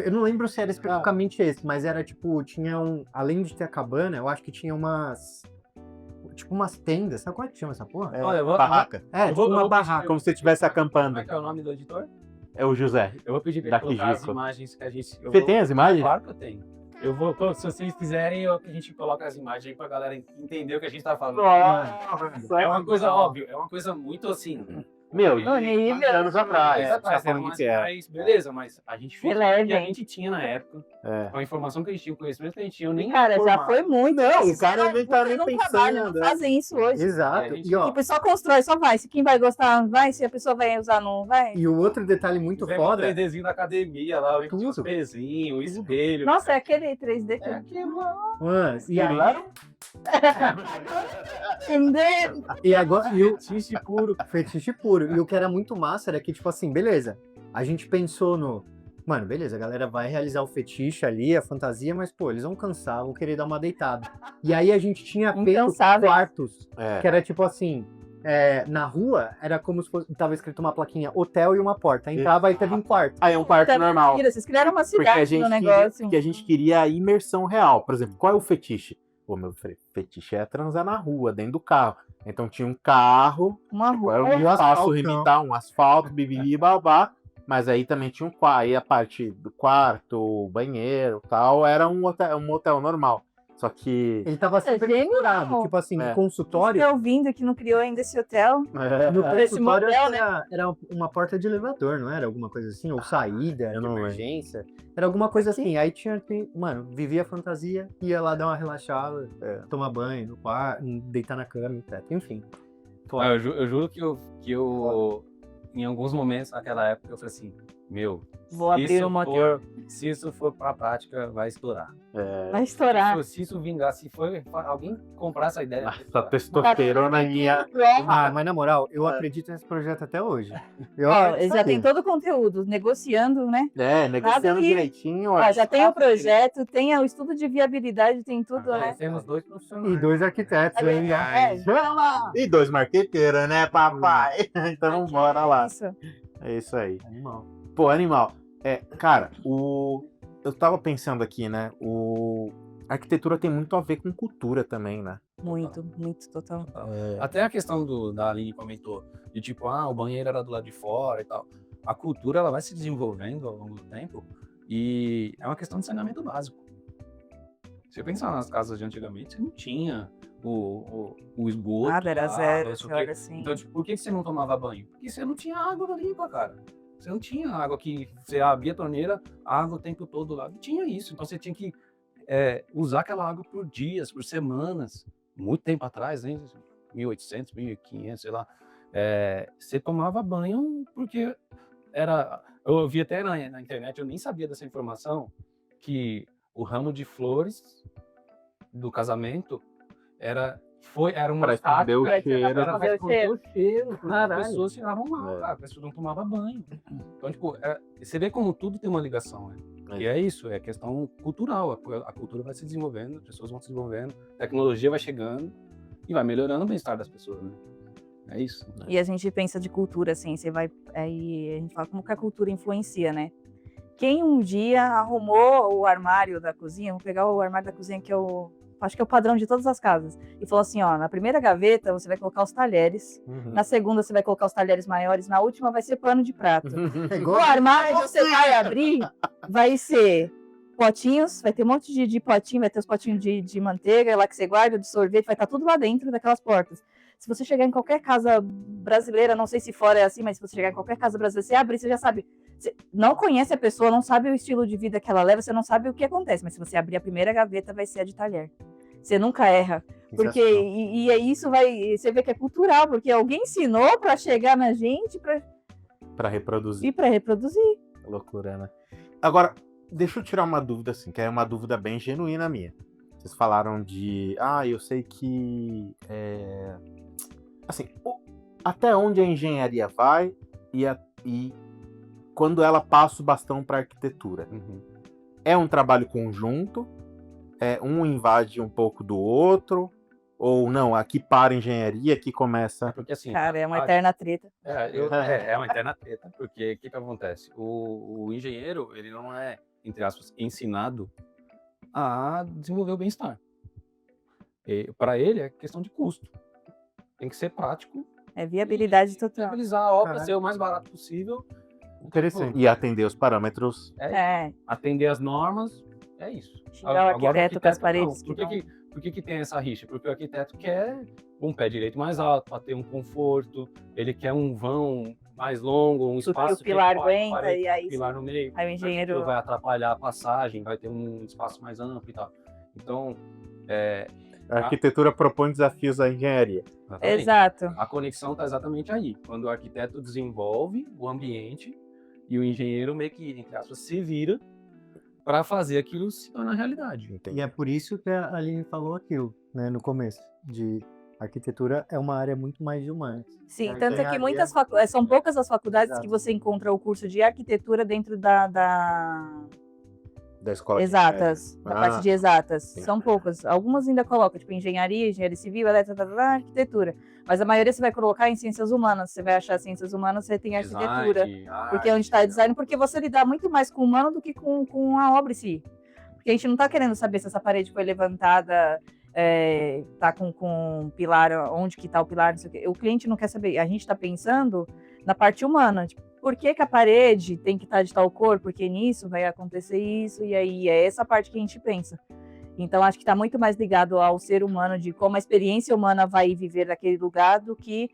eu não lembro se era especificamente esse, mas era tipo, tinha além de ter a cabana, eu acho que tinha umas tendas, sabe como é que chama essa porra? Olha, eu vou, Barraca. Tipo eu uma vou barraca. Como se você estivesse Como acampando. é que é o nome do editor? É o José. Eu vou pedir pra Daqui, ele colocar as Gico. imagens que a gente... Você tem as imagens? Claro que eu tenho. Eu vou, se vocês quiserem, a gente coloca as imagens aí pra galera entender o que a gente tá falando. Nossa, É uma coisa óbvia, é uma coisa muito assim. Meu, No nível. 15 anos atrás. É, tá era falando mais, que é. mais, beleza, mas a gente fez o Relevem. que a gente tinha na época, É. com a informação que a gente tinha, o conhecimento que a gente tinha, eu nem Cara, já informado. foi muito. Não, Esses o cara caras nem tá nem não pensando, trabalham, não né? fazem isso hoje. Exato. É, gente, E, ó, Tipo, só constrói, só vai. Se quem vai gostar, vai. Se a pessoa vai usar, não vai. e o outro detalhe muito Tivemos foda. 3Dzinho da academia lá, o Tudo. pezinho, o espelho. Nossa, é aquele 3D. É aquilo lá. Mano, e aí, Entendeu? e agora, e o Fetiche puro. fetiche puro. E o que era muito massa era que, tipo assim, beleza. A gente pensou no. Mano, beleza, a galera vai realizar o fetiche ali, a fantasia, mas, pô, eles vão cansar, vão querer dar uma deitada. E aí a gente tinha feito Incansáveis. quartos, É. que era tipo assim. Na rua, era como se fosse. Tava escrito uma plaquinha hotel e uma porta. Entrava e teve um quarto. Aí é um quarto Tá normal. mentira, vocês criaram uma Porque a cidade gente, no queria, negócio. porque a gente queria a imersão real. Por exemplo, qual é o fetiche? Pô, meu fetiche é transar na rua, dentro do carro. Então tinha um carro, Uma rua. era um E o espaço asfaltão. limitar, um asfalto, bibibi, babá. Mas aí também tinha um quarto. Aí a parte do quarto, o banheiro e tal, era um hotel normal. Só que. Ele tava super genial. misturado. Tipo assim, É. no consultório. Você ouvindo que não criou ainda esse hotel. No Esse consultório motel, né? era uma porta de elevador, não era? Alguma coisa assim? Ou saída, eu de não lembro. emergência. Era alguma coisa assim. Aí tinha, mano, vivia a fantasia, ia lá dar uma relaxada, tomar banho no quarto, deitar na cama, etc. Enfim. Ah, eu juro que eu em alguns momentos naquela época, eu falei assim, meu, Vou abrir um motel. se isso for pra prática, vai estourar. Vai estourar. Se isso vingar, se for alguém comprar essa ideia. Essa testosterona minha. Ah, mas na moral, eu acredito nesse projeto até hoje. Eu Ó, acredito ele já tem nisso. todo o conteúdo, negociando, né? Negociando que- direitinho. Ó, já tem o projeto, tem o estudo de viabilidade, tem tudo, né? Temos dois profissionais. E 2 arquitetos ainda. É, E 2 marqueteiros, né, papai? Então bora lá. isso. É isso aí. Animal. Pô, animal. Cara, eu tava pensando aqui, né? A arquitetura tem muito a ver com cultura também, né? Muito, muito, total. Até a questão da Aline comentou, de tipo, o banheiro era do lado de fora e tal. A cultura, ela vai se desenvolvendo ao longo do tempo e é uma questão de saneamento básico. Se você pensar nas casas de antigamente, você não tinha o esgoto. Nada, era lá, zero, não sei o quê. era assim. Então, tipo, por que você não tomava banho? Porque você não tinha água limpa, cara. Você não tinha água que você abria a torneira, água o tempo todo lá. Não tinha isso. Então você tinha que usar aquela água por dias, por semanas. Muito tempo atrás, né? 1800, 1500, sei lá. Você tomava banho porque era... Eu vi até na internet, eu nem sabia dessa informação, que o ramo de flores do casamento era uma Pra esconder o tática, cheiro. era pra esconder o cheiro, porque as Caralho. pessoas cheiravam mal, cara, as pessoas não tomavam banho. Então, tipo, você vê como tudo tem uma ligação, né? E é isso, é questão cultural, a cultura vai se desenvolvendo, as pessoas vão se desenvolvendo, a tecnologia vai chegando e vai melhorando o bem-estar das pessoas, né? É isso. Né? E a gente pensa de cultura, assim, você vai. Aí a gente fala como que a cultura influencia, né? Quem um dia arrumou o armário da cozinha, vamos pegar o armário da cozinha que acho que é o padrão de todas as casas, e falou assim, ó, na primeira gaveta você vai colocar os talheres, na segunda você vai colocar os talheres maiores, na última vai ser pano de prato. É O igual armário que você vai abrir vai ser potinhos, vai ter um monte de potinho, vai ter os potinhos de manteiga lá que você guarda, de sorvete, vai estar tudo lá dentro daquelas portas. Se você chegar em qualquer casa brasileira, não sei se fora é assim, mas se você chegar em qualquer casa brasileira, você abrir, você já sabe. Você não conhece a pessoa, não sabe o estilo de vida que ela leva, você não sabe o que acontece, mas se você abrir a primeira gaveta, vai ser a de talher. Você nunca erra. Porque, e isso você vê que é cultural, porque alguém ensinou para chegar na gente Pra reproduzir. e para reproduzir. Loucura, né? Agora, deixa eu tirar uma dúvida, assim, que é uma dúvida bem genuína minha. Vocês falaram de... eu sei que... Assim, até onde a engenharia vai e quando ela passa o bastão para arquitetura. É um trabalho conjunto? Um invade um pouco do outro? Ou não, aqui para a engenharia, aqui começa... Porque assim... Cara, é uma eterna treta. É uma eterna treta, porque o que acontece? O engenheiro, ele não é, entre aspas, ensinado a desenvolver o bem-estar. Para ele é questão de custo. Tem que ser prático. É viabilidade total. Viabilizar a obra, Caraca. ser o mais barato possível. Interessante. E atender os parâmetros. É. Atender as normas É isso. Xingar o arquiteto com as não. paredes Por que que tem essa rixa? Porque o arquiteto quer um pé direito mais alto, para ter um conforto, ele quer um vão mais longo, um Porque espaço o pilar que aguenta, parede, e aí pilar no meio, aí o engenheiro... vai atrapalhar a passagem, vai ter um espaço mais amplo e tal. Então, A arquitetura propõe desafios à engenharia. exatamente. Exato. A conexão está exatamente aí. Quando o arquiteto desenvolve o ambiente e o engenheiro meio que, entre aspas, se vira para fazer aquilo se tornar realidade. Entendi. E é por isso que a Aline falou aquilo, né, no começo, de arquitetura é uma área muito mais de humanas. Sim, A tanto é que engenharia- são poucas as faculdades Exato. que você encontra o curso de arquitetura dentro da Da escola de exatas, da parte de exatas. sim. São poucas. Algumas ainda colocam, tipo, engenharia civil, elétrica, arquitetura. Mas a maioria você vai colocar em ciências humanas. Você vai achar ciências humanas, você tem arquitetura. Design, Porque é onde está design, porque você lidar muito mais com o humano do que com a obra em si. Porque a gente não está querendo saber se essa parede foi levantada, tá com pilar, onde que está o pilar, não sei o quê. O cliente não quer saber. A gente está pensando na parte humana, tipo, por que a parede tem que estar de tal cor? Porque nisso vai acontecer isso, e aí é essa parte que a gente pensa. Então, acho que está muito mais ligado ao ser humano, de como a experiência humana vai viver naquele lugar, do que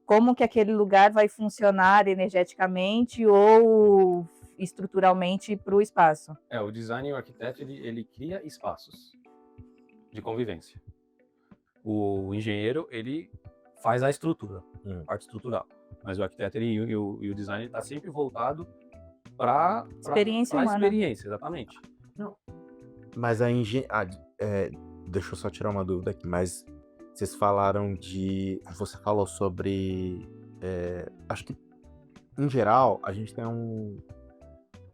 como que aquele lugar vai funcionar energeticamente ou estruturalmente para o espaço. o design e o arquiteto, ele cria espaços de convivência. O engenheiro, ele faz a estrutura, a parte estrutural. Mas o arquiteto e o design está sempre voltado para Experiência a humana. experiência, exatamente. Mas a engenharia. Deixa eu só tirar uma dúvida aqui, mas vocês falaram de. Você falou sobre. Acho que, em geral, a gente tem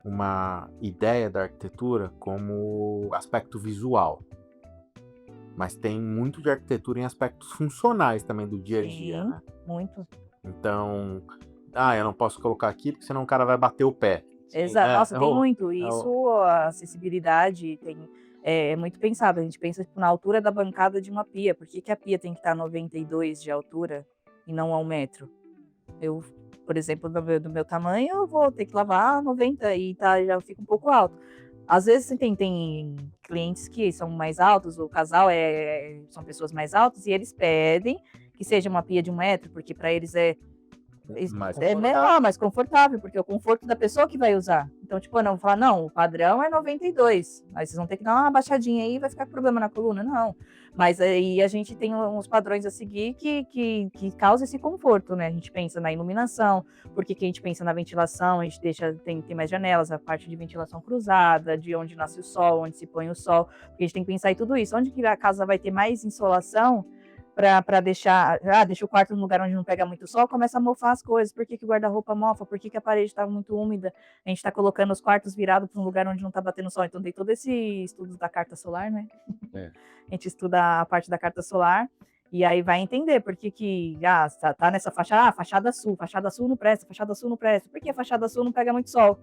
uma ideia da arquitetura como aspecto visual. Mas tem muito de arquitetura em aspectos funcionais também do dia a dia, Sim, né? muito. Então, eu não posso colocar aqui porque senão o cara vai bater o pé. Exato. Nossa, tem muito. é Isso, a acessibilidade é muito pensado. A gente pensa tipo, na altura da bancada de uma pia. Por que a pia tem que estar 92 de altura e não a 1 metro? Eu, por exemplo, do meu tamanho, eu vou ter que lavar 90 e já fica um pouco alto. Às vezes tem clientes que são mais altos, o casal são pessoas mais altas, e eles pedem que seja uma pia de 1 metro, porque para eles é melhor, mais confortável, porque é o conforto da pessoa que vai usar. Então, tipo, não, vou falar, não, o padrão é 92. Aí vocês vão ter que dar uma baixadinha aí e vai ficar com problema na coluna. Não. Mas aí a gente tem uns padrões a seguir que causam esse conforto, né? A gente pensa na iluminação, porque que a gente pensa na ventilação, a gente tem mais janelas, a parte de ventilação cruzada, de onde nasce o sol, onde se põe o sol, porque a gente tem que pensar em tudo isso. Onde que a casa vai ter mais insolação, para deixar o quarto num lugar onde não pega muito sol, começa a mofar as coisas. Por que o guarda-roupa mofa? Por que a parede está muito úmida? A gente está colocando os quartos virados para um lugar onde não está batendo sol. Então tem todo esse estudo da carta solar, né? A gente estuda a parte da carta solar e aí vai entender por que tá nessa fachada, fachada sul não presta, fachada sul não presta. Por que a fachada sul não pega muito sol?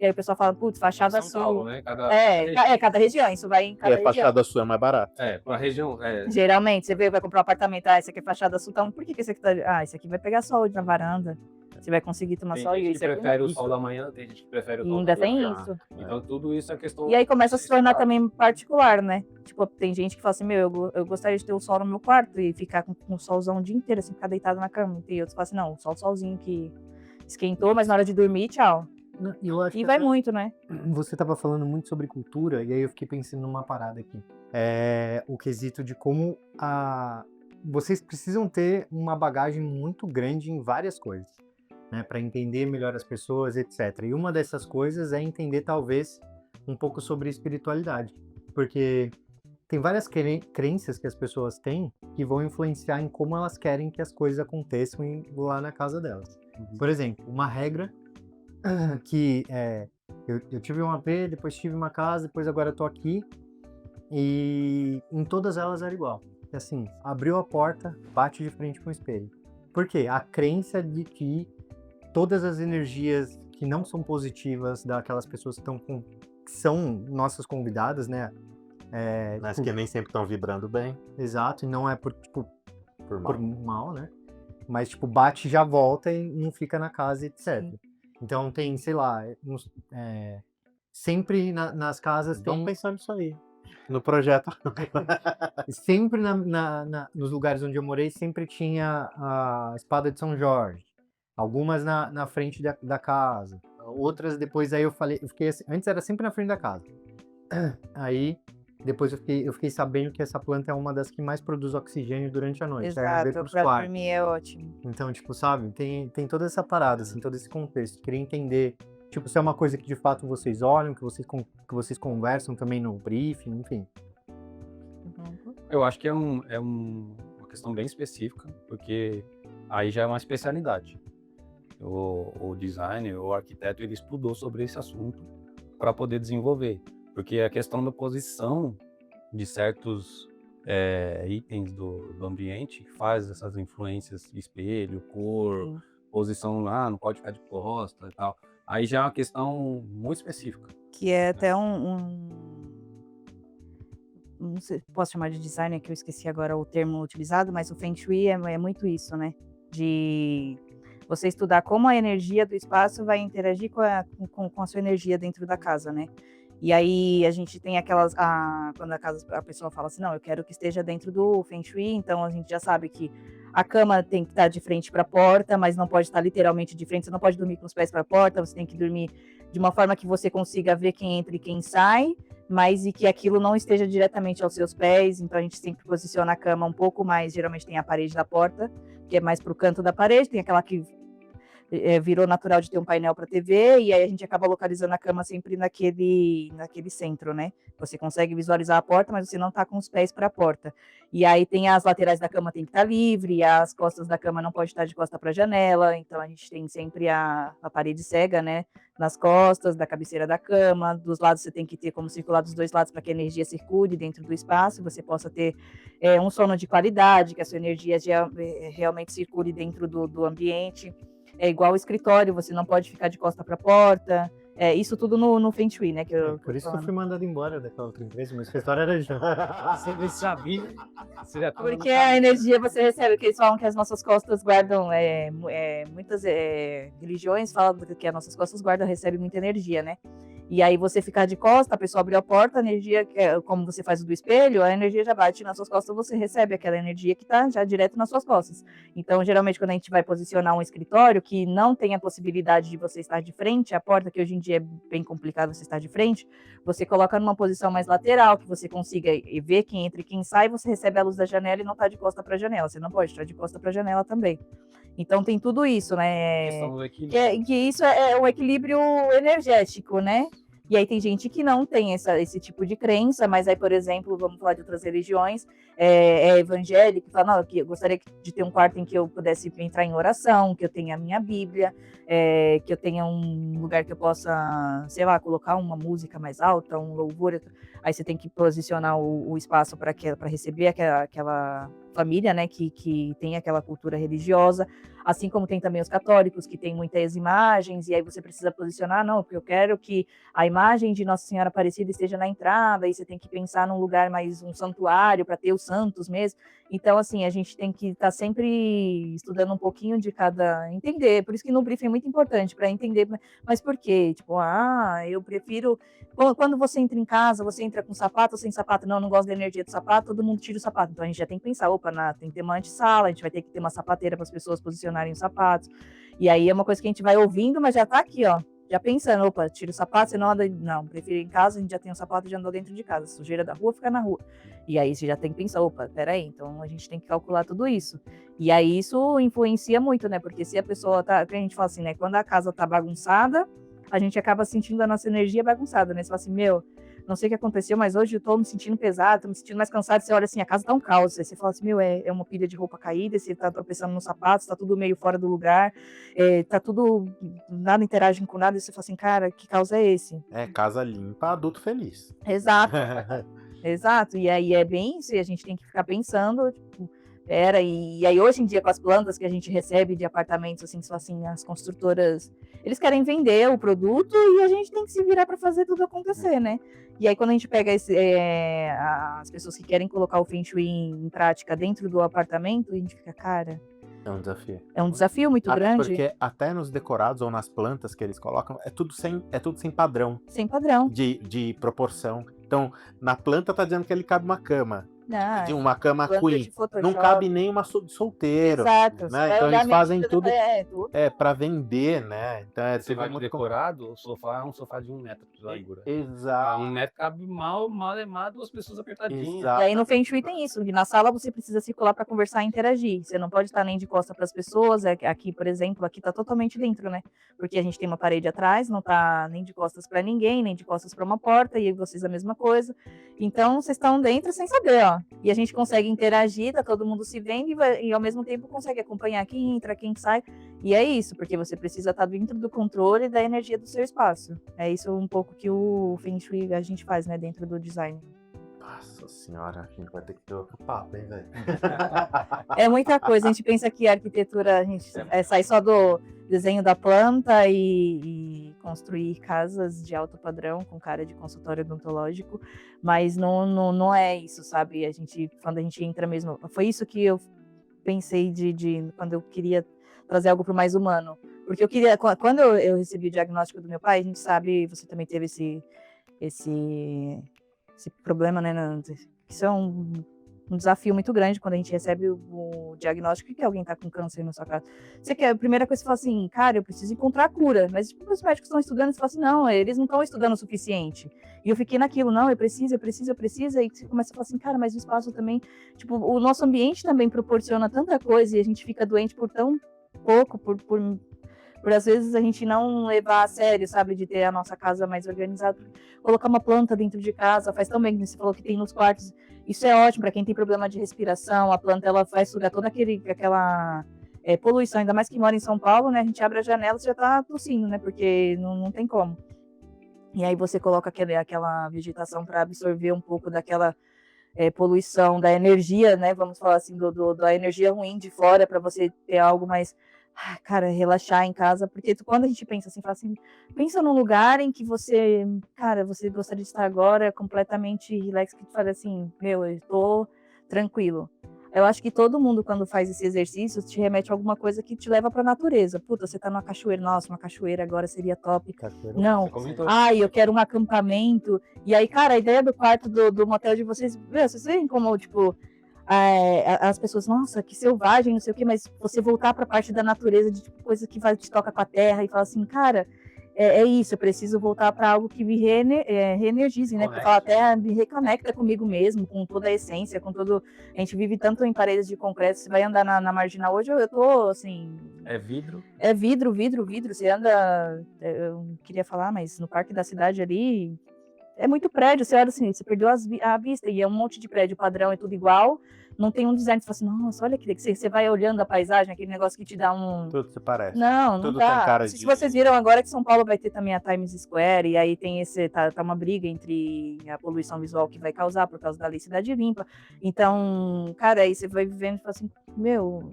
E aí o pessoal fala, putz, fachada São sul. Paulo, né? Cada região, isso vai em cada E a região. fachada sul é mais barata. Para a região. Geralmente, você vai comprar um apartamento, esse aqui é fachada sul, então por que esse aqui tá... esse aqui vai pegar sol na varanda, você vai conseguir tomar sol. Tem gente isso que aqui prefere não. o sol da manhã, tem gente que prefere o E sol ainda da tem noite. isso. Então tudo isso é questão... E aí começa a se tornar Claro. também particular, né? Tipo, tem gente que fala assim, eu gostaria de ter o sol no meu quarto e ficar com o solzão o dia inteiro, assim, ficar deitado na cama. E outros falam assim, não, só o solzinho que esquentou, mas na hora de dormir, tchau. Eu acho E que vai até muito, né? você estava falando muito sobre cultura, e aí eu fiquei pensando numa parada aqui. O quesito de como vocês precisam ter uma bagagem muito grande em várias coisas, né, para entender melhor as pessoas, etc. E uma dessas coisas é entender, talvez, um pouco sobre espiritualidade. Porque tem várias crenças que as pessoas têm que vão influenciar em como elas querem que as coisas aconteçam lá na casa delas. Por exemplo, uma regra que eu tive um AP, depois tive uma casa, depois agora eu tô aqui, e em todas elas era igual. Assim, abriu a porta, bate de frente com o espelho. Por quê? A crença de que todas as energias que não são positivas daquelas pessoas que são nossas convidadas, né? Mas que nem sempre estão vibrando bem. Exato, e não é por Por mal. mal, né? Mas, tipo, bate e já volta e não fica na casa, etc. Sim. Então tem, sei lá, sempre nas casas Estão tem... pensando nisso aí. No projeto. Sempre nos lugares onde eu morei, sempre tinha a espada de São Jorge. Algumas na frente da casa. Outras depois, aí eu fiquei assim, antes era sempre na frente da casa. Aí, depois eu fiquei sabendo que essa planta é uma das que mais produz oxigênio durante a noite. Serve Exato, pros pra quartos. dormir é ótimo. Então, tipo, sabe, tem toda essa parada, assim, todo esse contexto. Queria entender, tipo, se é uma coisa que de fato vocês olham, que vocês conversam também no briefing, enfim. Eu acho que é uma questão bem específica, porque aí já é uma especialidade. O designer, o arquiteto, ele estudou sobre esse assunto para poder desenvolver. Porque a questão da posição de certos itens do ambiente faz essas influências, espelho, cor, Sim. posição lá, não pode ficar de costa e tal. Aí já é uma questão muito específica. Que é até não sei, posso chamar de design, que eu esqueci agora o termo utilizado, mas o Feng Shui é muito isso, né? De você estudar como a energia do espaço vai interagir com a sua energia dentro da casa, né? E aí a gente tem quando a pessoa fala assim, não, eu quero que esteja dentro do Feng Shui, então a gente já sabe que a cama tem que estar de frente para a porta, mas não pode estar literalmente de frente, você não pode dormir com os pés para a porta, você tem que dormir de uma forma que você consiga ver quem entra e quem sai, mas e que aquilo não esteja diretamente aos seus pés, então a gente sempre posiciona a cama um pouco mais, geralmente tem a parede da porta, que é mais para o canto da parede, tem aquela que virou natural de ter um painel para TV, e aí a gente acaba localizando a cama sempre naquele centro, né? Você consegue visualizar a porta, mas você não está com os pés para a porta. E aí tem as laterais da cama tem que estar livre, as costas da cama não pode estar de costa para a janela, então a gente tem sempre a parede cega, né? Nas costas, da cabeceira da cama, dos lados você tem que ter como circular dos dois lados para que a energia circule dentro do espaço, você possa ter um sono de qualidade, que a sua energia realmente circule dentro do ambiente. É igual o escritório, você não pode ficar de costa para a porta. Isso tudo no Feng Shui, né? Por isso que eu fui mandado embora daquela outra empresa, meu escritório era já. Você sabia? Você já tava Porque a energia você recebe, que eles falam que as nossas costas guardam, muitas religiões falam que as nossas costas recebem muita energia, né? E aí você ficar de costa, a pessoa abriu a porta, a energia, como você faz o do espelho, a energia já bate nas suas costas, você recebe aquela energia que está já direto nas suas costas. Então, geralmente, quando a gente vai posicionar um escritório que não tem a possibilidade de você estar de frente à porta, que hoje em dia é bem complicado você estar de frente, você coloca numa posição mais lateral, que você consiga ver quem entra e quem sai, você recebe a luz da janela e não está de costa para a janela. Você não pode estar de costa para a janela também. Então tem tudo isso, né? questão do equilíbrio. Que isso é o equilíbrio energético, né? E aí tem gente que não tem esse tipo de crença, mas aí, por exemplo, vamos falar de outras religiões, evangélico, que fala, não, que eu gostaria de ter um quarto em que eu pudesse entrar em oração, que eu tenha a minha Bíblia, que eu tenha um lugar que eu possa, sei lá, colocar uma música mais alta, um louvor. Aí você tem que posicionar o espaço para receber aquela família, né, que tem aquela cultura religiosa, assim como tem também os católicos, que tem muitas imagens, e aí você precisa posicionar, não, porque eu quero que a imagem de Nossa Senhora Aparecida esteja na entrada, e você tem que pensar num lugar mais, um santuário, para ter os santos mesmo. Então, assim, a gente tem que estar sempre estudando um pouquinho de cada, entender, por isso que no briefing é muito importante, para entender, mas por quê? Tipo, eu prefiro, quando você entra em casa, você entra com sapato ou sem sapato? Não gosto da energia do sapato, todo mundo tira o sapato, então a gente já tem que pensar, tem que ter uma antessala, a gente vai ter que ter uma sapateira para as pessoas posicionarem os sapatos, e aí é uma coisa que a gente vai ouvindo, mas já tá aqui, ó, já pensando, tira o sapato, você não anda, não, prefiro ir em casa, a gente já tem um sapato e já andou dentro de casa, sujeira da rua, fica na rua, e aí você já tem que pensar, peraí, então a gente tem que calcular tudo isso, e aí isso influencia muito, né, porque se a pessoa a gente fala assim, né, quando a casa tá bagunçada, a gente acaba sentindo a nossa energia bagunçada, né, você fala assim, não sei o que aconteceu, mas hoje eu tô me sentindo pesado, tô me sentindo mais cansado. Você olha assim, a casa tá um caos. Aí você fala assim, é uma pilha de roupa caída, você tá tropeçando nos sapatos, tá tudo meio fora do lugar, tá tudo, nada interage com nada. E você fala assim, cara, que caos é esse? Casa limpa, adulto feliz. Exato, exato. E aí é bem isso, e a gente tem que ficar pensando, tipo, e aí hoje em dia com as plantas que a gente recebe de apartamentos, assim, só assim, as construtoras, eles querem vender o produto e a gente tem que se virar para fazer tudo acontecer, né? E aí quando a gente pega as pessoas que querem colocar o Feng Shui em prática dentro do apartamento, a gente fica, cara, É um desafio. É um desafio muito Até grande, porque até nos decorados ou nas plantas que eles colocam, é tudo sem padrão sem padrão. de proporção. Então, na planta tá dizendo que ele cabe uma cama. Ah, De uma cama planta queen. de Photoshop. Não cabe nem uma solteiro. Exato. Você Né? vai Então olhar eles a fazem medida, tudo tudo. para vender, né? Então é Você tudo vai de muito decorado, o sofá é um sofá de 1 metro de largura. Exato. 1 metro cabe mal é 2 pessoas apertadinhas. Exato. E aí no Feng Shui tem isso, que na sala você precisa circular para conversar e interagir. Você não pode estar nem de costa para as pessoas. Aqui, por exemplo, aqui tá totalmente dentro, né? Porque a gente tem uma parede atrás, não tá nem de costas para ninguém, nem de costas para uma porta, e vocês a mesma coisa. Então vocês estão dentro sem saber, ó. E a gente consegue interagir, tá todo mundo se vendo e ao mesmo tempo consegue acompanhar quem entra, quem sai. E é isso, porque você precisa estar dentro do controle da energia do seu espaço. É isso um pouco que o Feng Shui a gente faz, né, dentro do design. Nossa senhora, a gente vai ter que ter outro papo, hein, velho? É muita coisa. A gente pensa que a arquitetura a gente sai só do desenho da planta e construir casas de alto padrão com cara de consultório odontológico, mas não é isso, sabe? Quando a gente entra mesmo, foi isso que eu pensei de quando eu queria trazer algo para o mais humano, porque eu queria, quando eu recebi o diagnóstico do meu pai, a gente sabe, você também teve esse problema, né? Isso é um desafio muito grande quando a gente recebe o diagnóstico que alguém está com câncer na sua casa. A primeira coisa que você fala assim, cara, eu preciso encontrar a cura. Mas tipo, os médicos estão estudando e você fala assim, não, eles não estão estudando o suficiente. E eu fiquei naquilo, não, eu preciso. E você começa a falar assim, cara, mas o espaço também, tipo, o nosso ambiente também proporciona tanta coisa e a gente fica doente por tão pouco, por às vezes a gente não levar a sério, sabe, de ter a nossa casa mais organizada. Colocar uma planta dentro de casa faz tão bem, como você falou que tem nos quartos. Isso é ótimo para quem tem problema de respiração. A planta ela vai sugar toda aquela poluição, ainda mais que mora em São Paulo, né? A gente abre a janela e já tá tossindo, né? Porque não tem como. E aí você coloca aquela vegetação para absorver um pouco daquela poluição, da energia, né? Vamos falar assim, da energia ruim de fora, para você ter algo mais, cara, relaxar em casa. Porque quando a gente pensa assim, fala assim, pensa num lugar em que você, cara, você gostaria de estar agora completamente relax, que tu fala assim, meu, eu tô tranquilo. Eu acho que todo mundo, quando faz esse exercício, te remete a alguma coisa que te leva para a natureza. Puta, você tá numa cachoeira, nossa, uma cachoeira agora seria top. Cachoeira. Não, Você comentou. eu quero um acampamento. E aí, cara, a ideia do quarto do motel de vocês, vocês veem como, tipo, as pessoas, nossa, que selvagem, não sei o quê, mas você voltar para a parte da natureza, de tipo, coisa que te toca com a terra e falar assim, cara, é isso, eu preciso voltar para algo que me reenergize, né? Porque eu falo, até me reconecta comigo mesmo, com toda a essência, com todo. A gente vive tanto em paredes de concreto, você vai andar na marginal hoje, eu tô assim. É vidro. É vidro. Você anda. Eu queria falar, mas no parque da cidade ali. É muito prédio, você olha assim, você perdeu a vista, e é um monte de prédio padrão, é tudo igual. Não tem um design que você fala assim, nossa, olha que você vai olhando a paisagem, aquele negócio que te dá um. Tudo se parece. Não Tudo dá. tem cara Se de- vocês viram agora que São Paulo vai ter também a Times Square, e aí tem tá uma briga entre a poluição visual que vai causar por causa da lei Cidade Limpa. Então, cara, aí você vai vivendo e fala assim, meu,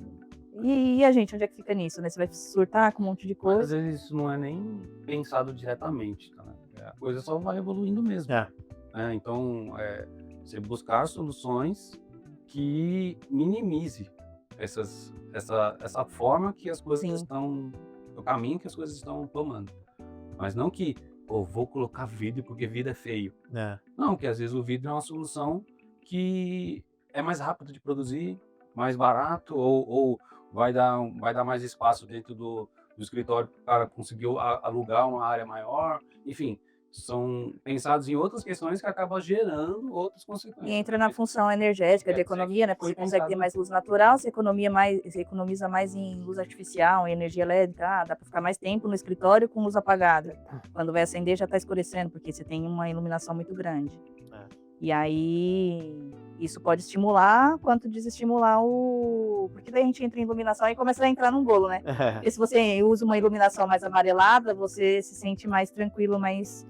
e a gente, onde é que fica nisso, né? Você vai surtar com um monte de Mas às coisa. vezes isso não é nem pensado diretamente, tá? A coisa só vai evoluindo mesmo. Então, você buscar soluções que minimize essa forma que as coisas Sim. estão, o caminho que as coisas estão tomando. Mas não que, vou colocar vidro porque vidro é feio. Não, que às vezes o vidro é uma solução que é mais rápido de produzir, mais barato, ou vai dar mais espaço dentro do escritório para o cara conseguir alugar uma área maior. Enfim, são pensados em outras questões que acabam gerando outras consequências. E entra na função energética de economia, né? Porque você consegue ter mais luz natural, você economiza mais em luz artificial, em energia elétrica. Dá para ficar mais tempo no escritório com luz apagada. Quando vai acender já está escurecendo, porque você tem uma iluminação muito grande. E aí, isso pode estimular, quanto desestimular porque daí a gente entra em iluminação e começa a entrar num bolo, né? Porque se você usa uma iluminação mais amarelada, você se sente mais tranquilo, mais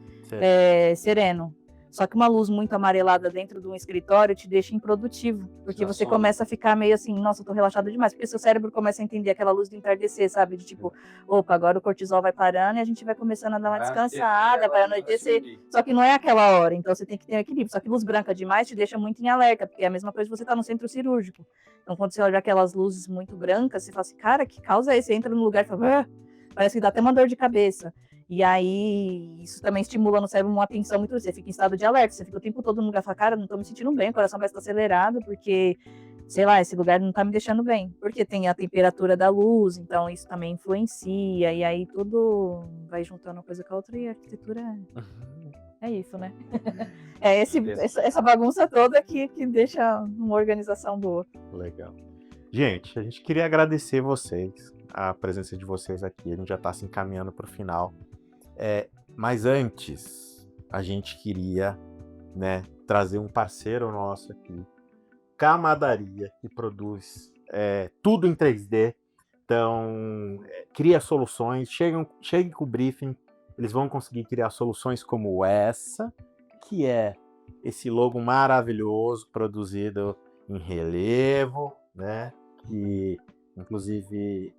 sereno. Só que uma luz muito amarelada dentro de um escritório te deixa improdutivo, porque você começa a ficar meio assim, nossa, eu tô relaxado demais, porque seu cérebro começa a entender aquela luz do entardecer, sabe? De tipo, opa, agora o cortisol vai parando e a gente vai começando a dar uma descansada, vai anoitecer. Só que não é aquela hora, então você tem que ter um equilíbrio. Só que luz branca demais te deixa muito em alerta, porque é a mesma coisa que você tá no centro cirúrgico. Então quando você olha aquelas luzes muito brancas, você fala assim, cara, que causa é esse? Você entra no lugar e fala, parece que dá até uma dor de cabeça. E aí, isso também estimula no cérebro uma atenção muito. Você fica em estado de alerta, você fica o tempo todo no lugar e fala, cara, não tô me sentindo bem, o coração parece estar acelerado, porque, sei lá, esse lugar não tá me deixando bem. Porque tem a temperatura da luz, então isso também influencia, e aí tudo vai juntando uma coisa com a outra, e a arquitetura é isso, né? É essa bagunça toda que deixa uma organização boa. Legal. Gente, a gente queria agradecer vocês, a presença de vocês aqui. A gente já está se encaminhando para o final. Mas antes, a gente queria, né, trazer um parceiro nosso aqui, Camadaria, que produz tudo em 3D. Então, cria soluções, cheguem com o briefing, eles vão conseguir criar soluções como essa, que é esse logo maravilhoso, produzido em relevo, né? Que, inclusive,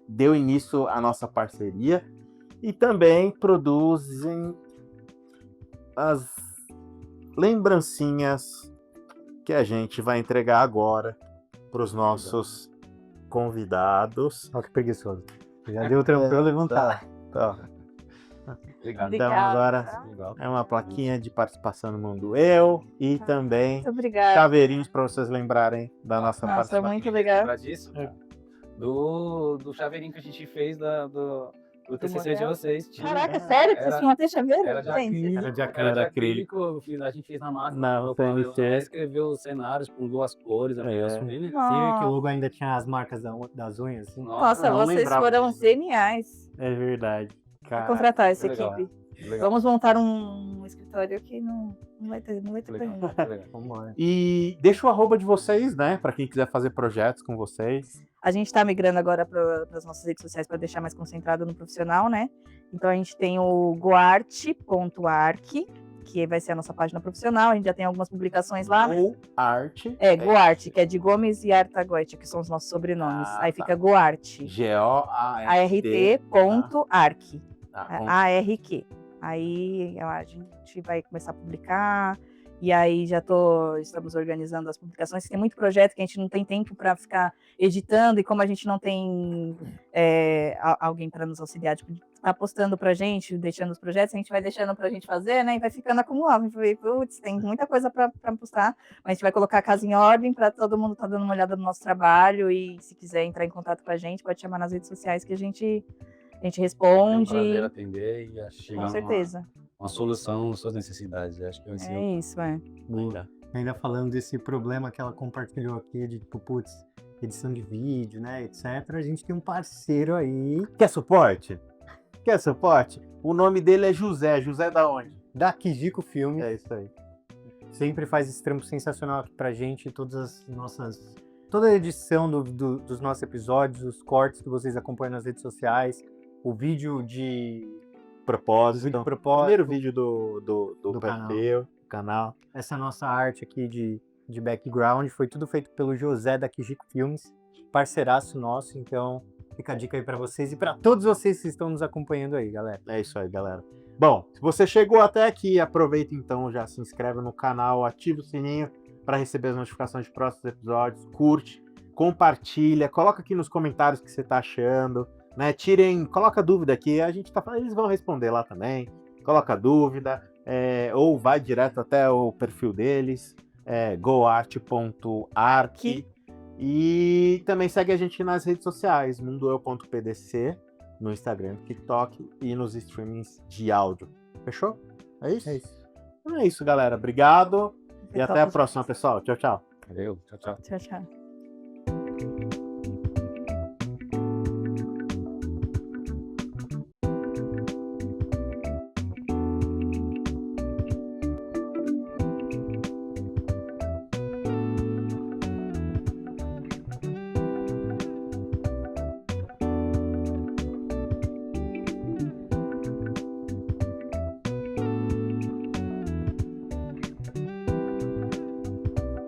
deu início à nossa parceria. E também produzem as lembrancinhas que a gente vai entregar agora para os nossos convidados. Olha que preguiçoso. Já deu trampo pra eu levantar. Tá. Obrigado. Então agora é uma plaquinha de participação no Mundo Eu e também Muito obrigada. chaveirinhos para vocês lembrarem da nossa Nossa, participação. muito legal. Lembrar disso? Do chaveirinho que a gente fez do TCC de modelo? vocês. Caraca, sério? Que vocês tinham até chaveiro? Era de Gente, Era de Era de acrílico, a gente fez na máquina. Não, Escreveu os cenários com 2 cores. Sim, que o logo ainda tinha as marcas das unhas, assim. Nossa, não vocês lembrava foram disso. geniais. É verdade. Vou Cara, contratar essa legal. equipe. Legal. Vamos montar um escritório que não vai ter pra ninguém. Legal. Vamos lá. e deixa o arroba de vocês, né? Para quem quiser fazer projetos com vocês. A gente está migrando agora para as nossas redes sociais para deixar mais concentrado no profissional, né? Então a gente tem o goarte.arc, que vai ser a nossa página profissional. A gente já tem algumas publicações lá. Ou arte. Goarte, que é de Gomes e Artagoite, que são os nossos sobrenomes. Ah, Aí tá. fica Goarte. GOART. ART.arc. Tá. ARQ. Aí a gente vai começar a publicar. E aí estamos organizando as publicações. Tem muito projeto que a gente não tem tempo para ficar editando, e como a gente não tem alguém para nos auxiliar, tipo, tá postando pra gente, deixando os projetos, a gente vai deixando pra gente fazer, né? E vai ficando acumulado. A gente vai, putz, tem muita coisa para postar, mas a gente vai colocar a casa em ordem para todo mundo estar dando uma olhada no nosso trabalho. E se quiser entrar em contato com a gente, pode chamar nas redes sociais que a gente responde. É um prazer atender e chegar Com certeza. uma solução às suas necessidades. Acho que vai ser É isso, é. Ainda falando desse problema que ela compartilhou aqui, de tipo, putz, edição de vídeo, né, etc. A gente tem um parceiro aí. Quer suporte? Quer suporte? O nome dele é José. José da onde? Da Kijiko Filmes. É isso aí. Sempre faz esse trampo sensacional aqui pra gente, toda a edição dos nossos episódios, os cortes que vocês acompanham nas redes sociais, o vídeo de Propósito. propósito, Primeiro vídeo do perfil, do canal. essa nossa arte aqui de background, foi tudo feito pelo José da Kijiko Filmes, parceiraço nosso. Então fica a dica aí pra vocês e pra todos vocês que estão nos acompanhando aí, galera. É isso aí, galera. Bom, se você chegou até aqui, aproveita então, já se inscreve no canal, ativa o sininho para receber as notificações de próximos episódios, curte, compartilha, coloca aqui nos comentários o que você tá achando, né? Coloca dúvida aqui, a gente tá falando, eles vão responder lá também. Coloca dúvida, ou vai direto até o perfil deles, goart.arc. E também segue a gente nas redes sociais, mundoeu.pdc, no Instagram, no TikTok e nos streamings de áudio. Fechou? É isso? É isso. Então é isso, galera. Obrigado e até a próxima, pessoal. Tchau, tchau. Valeu, tchau, tchau. Tchau, tchau.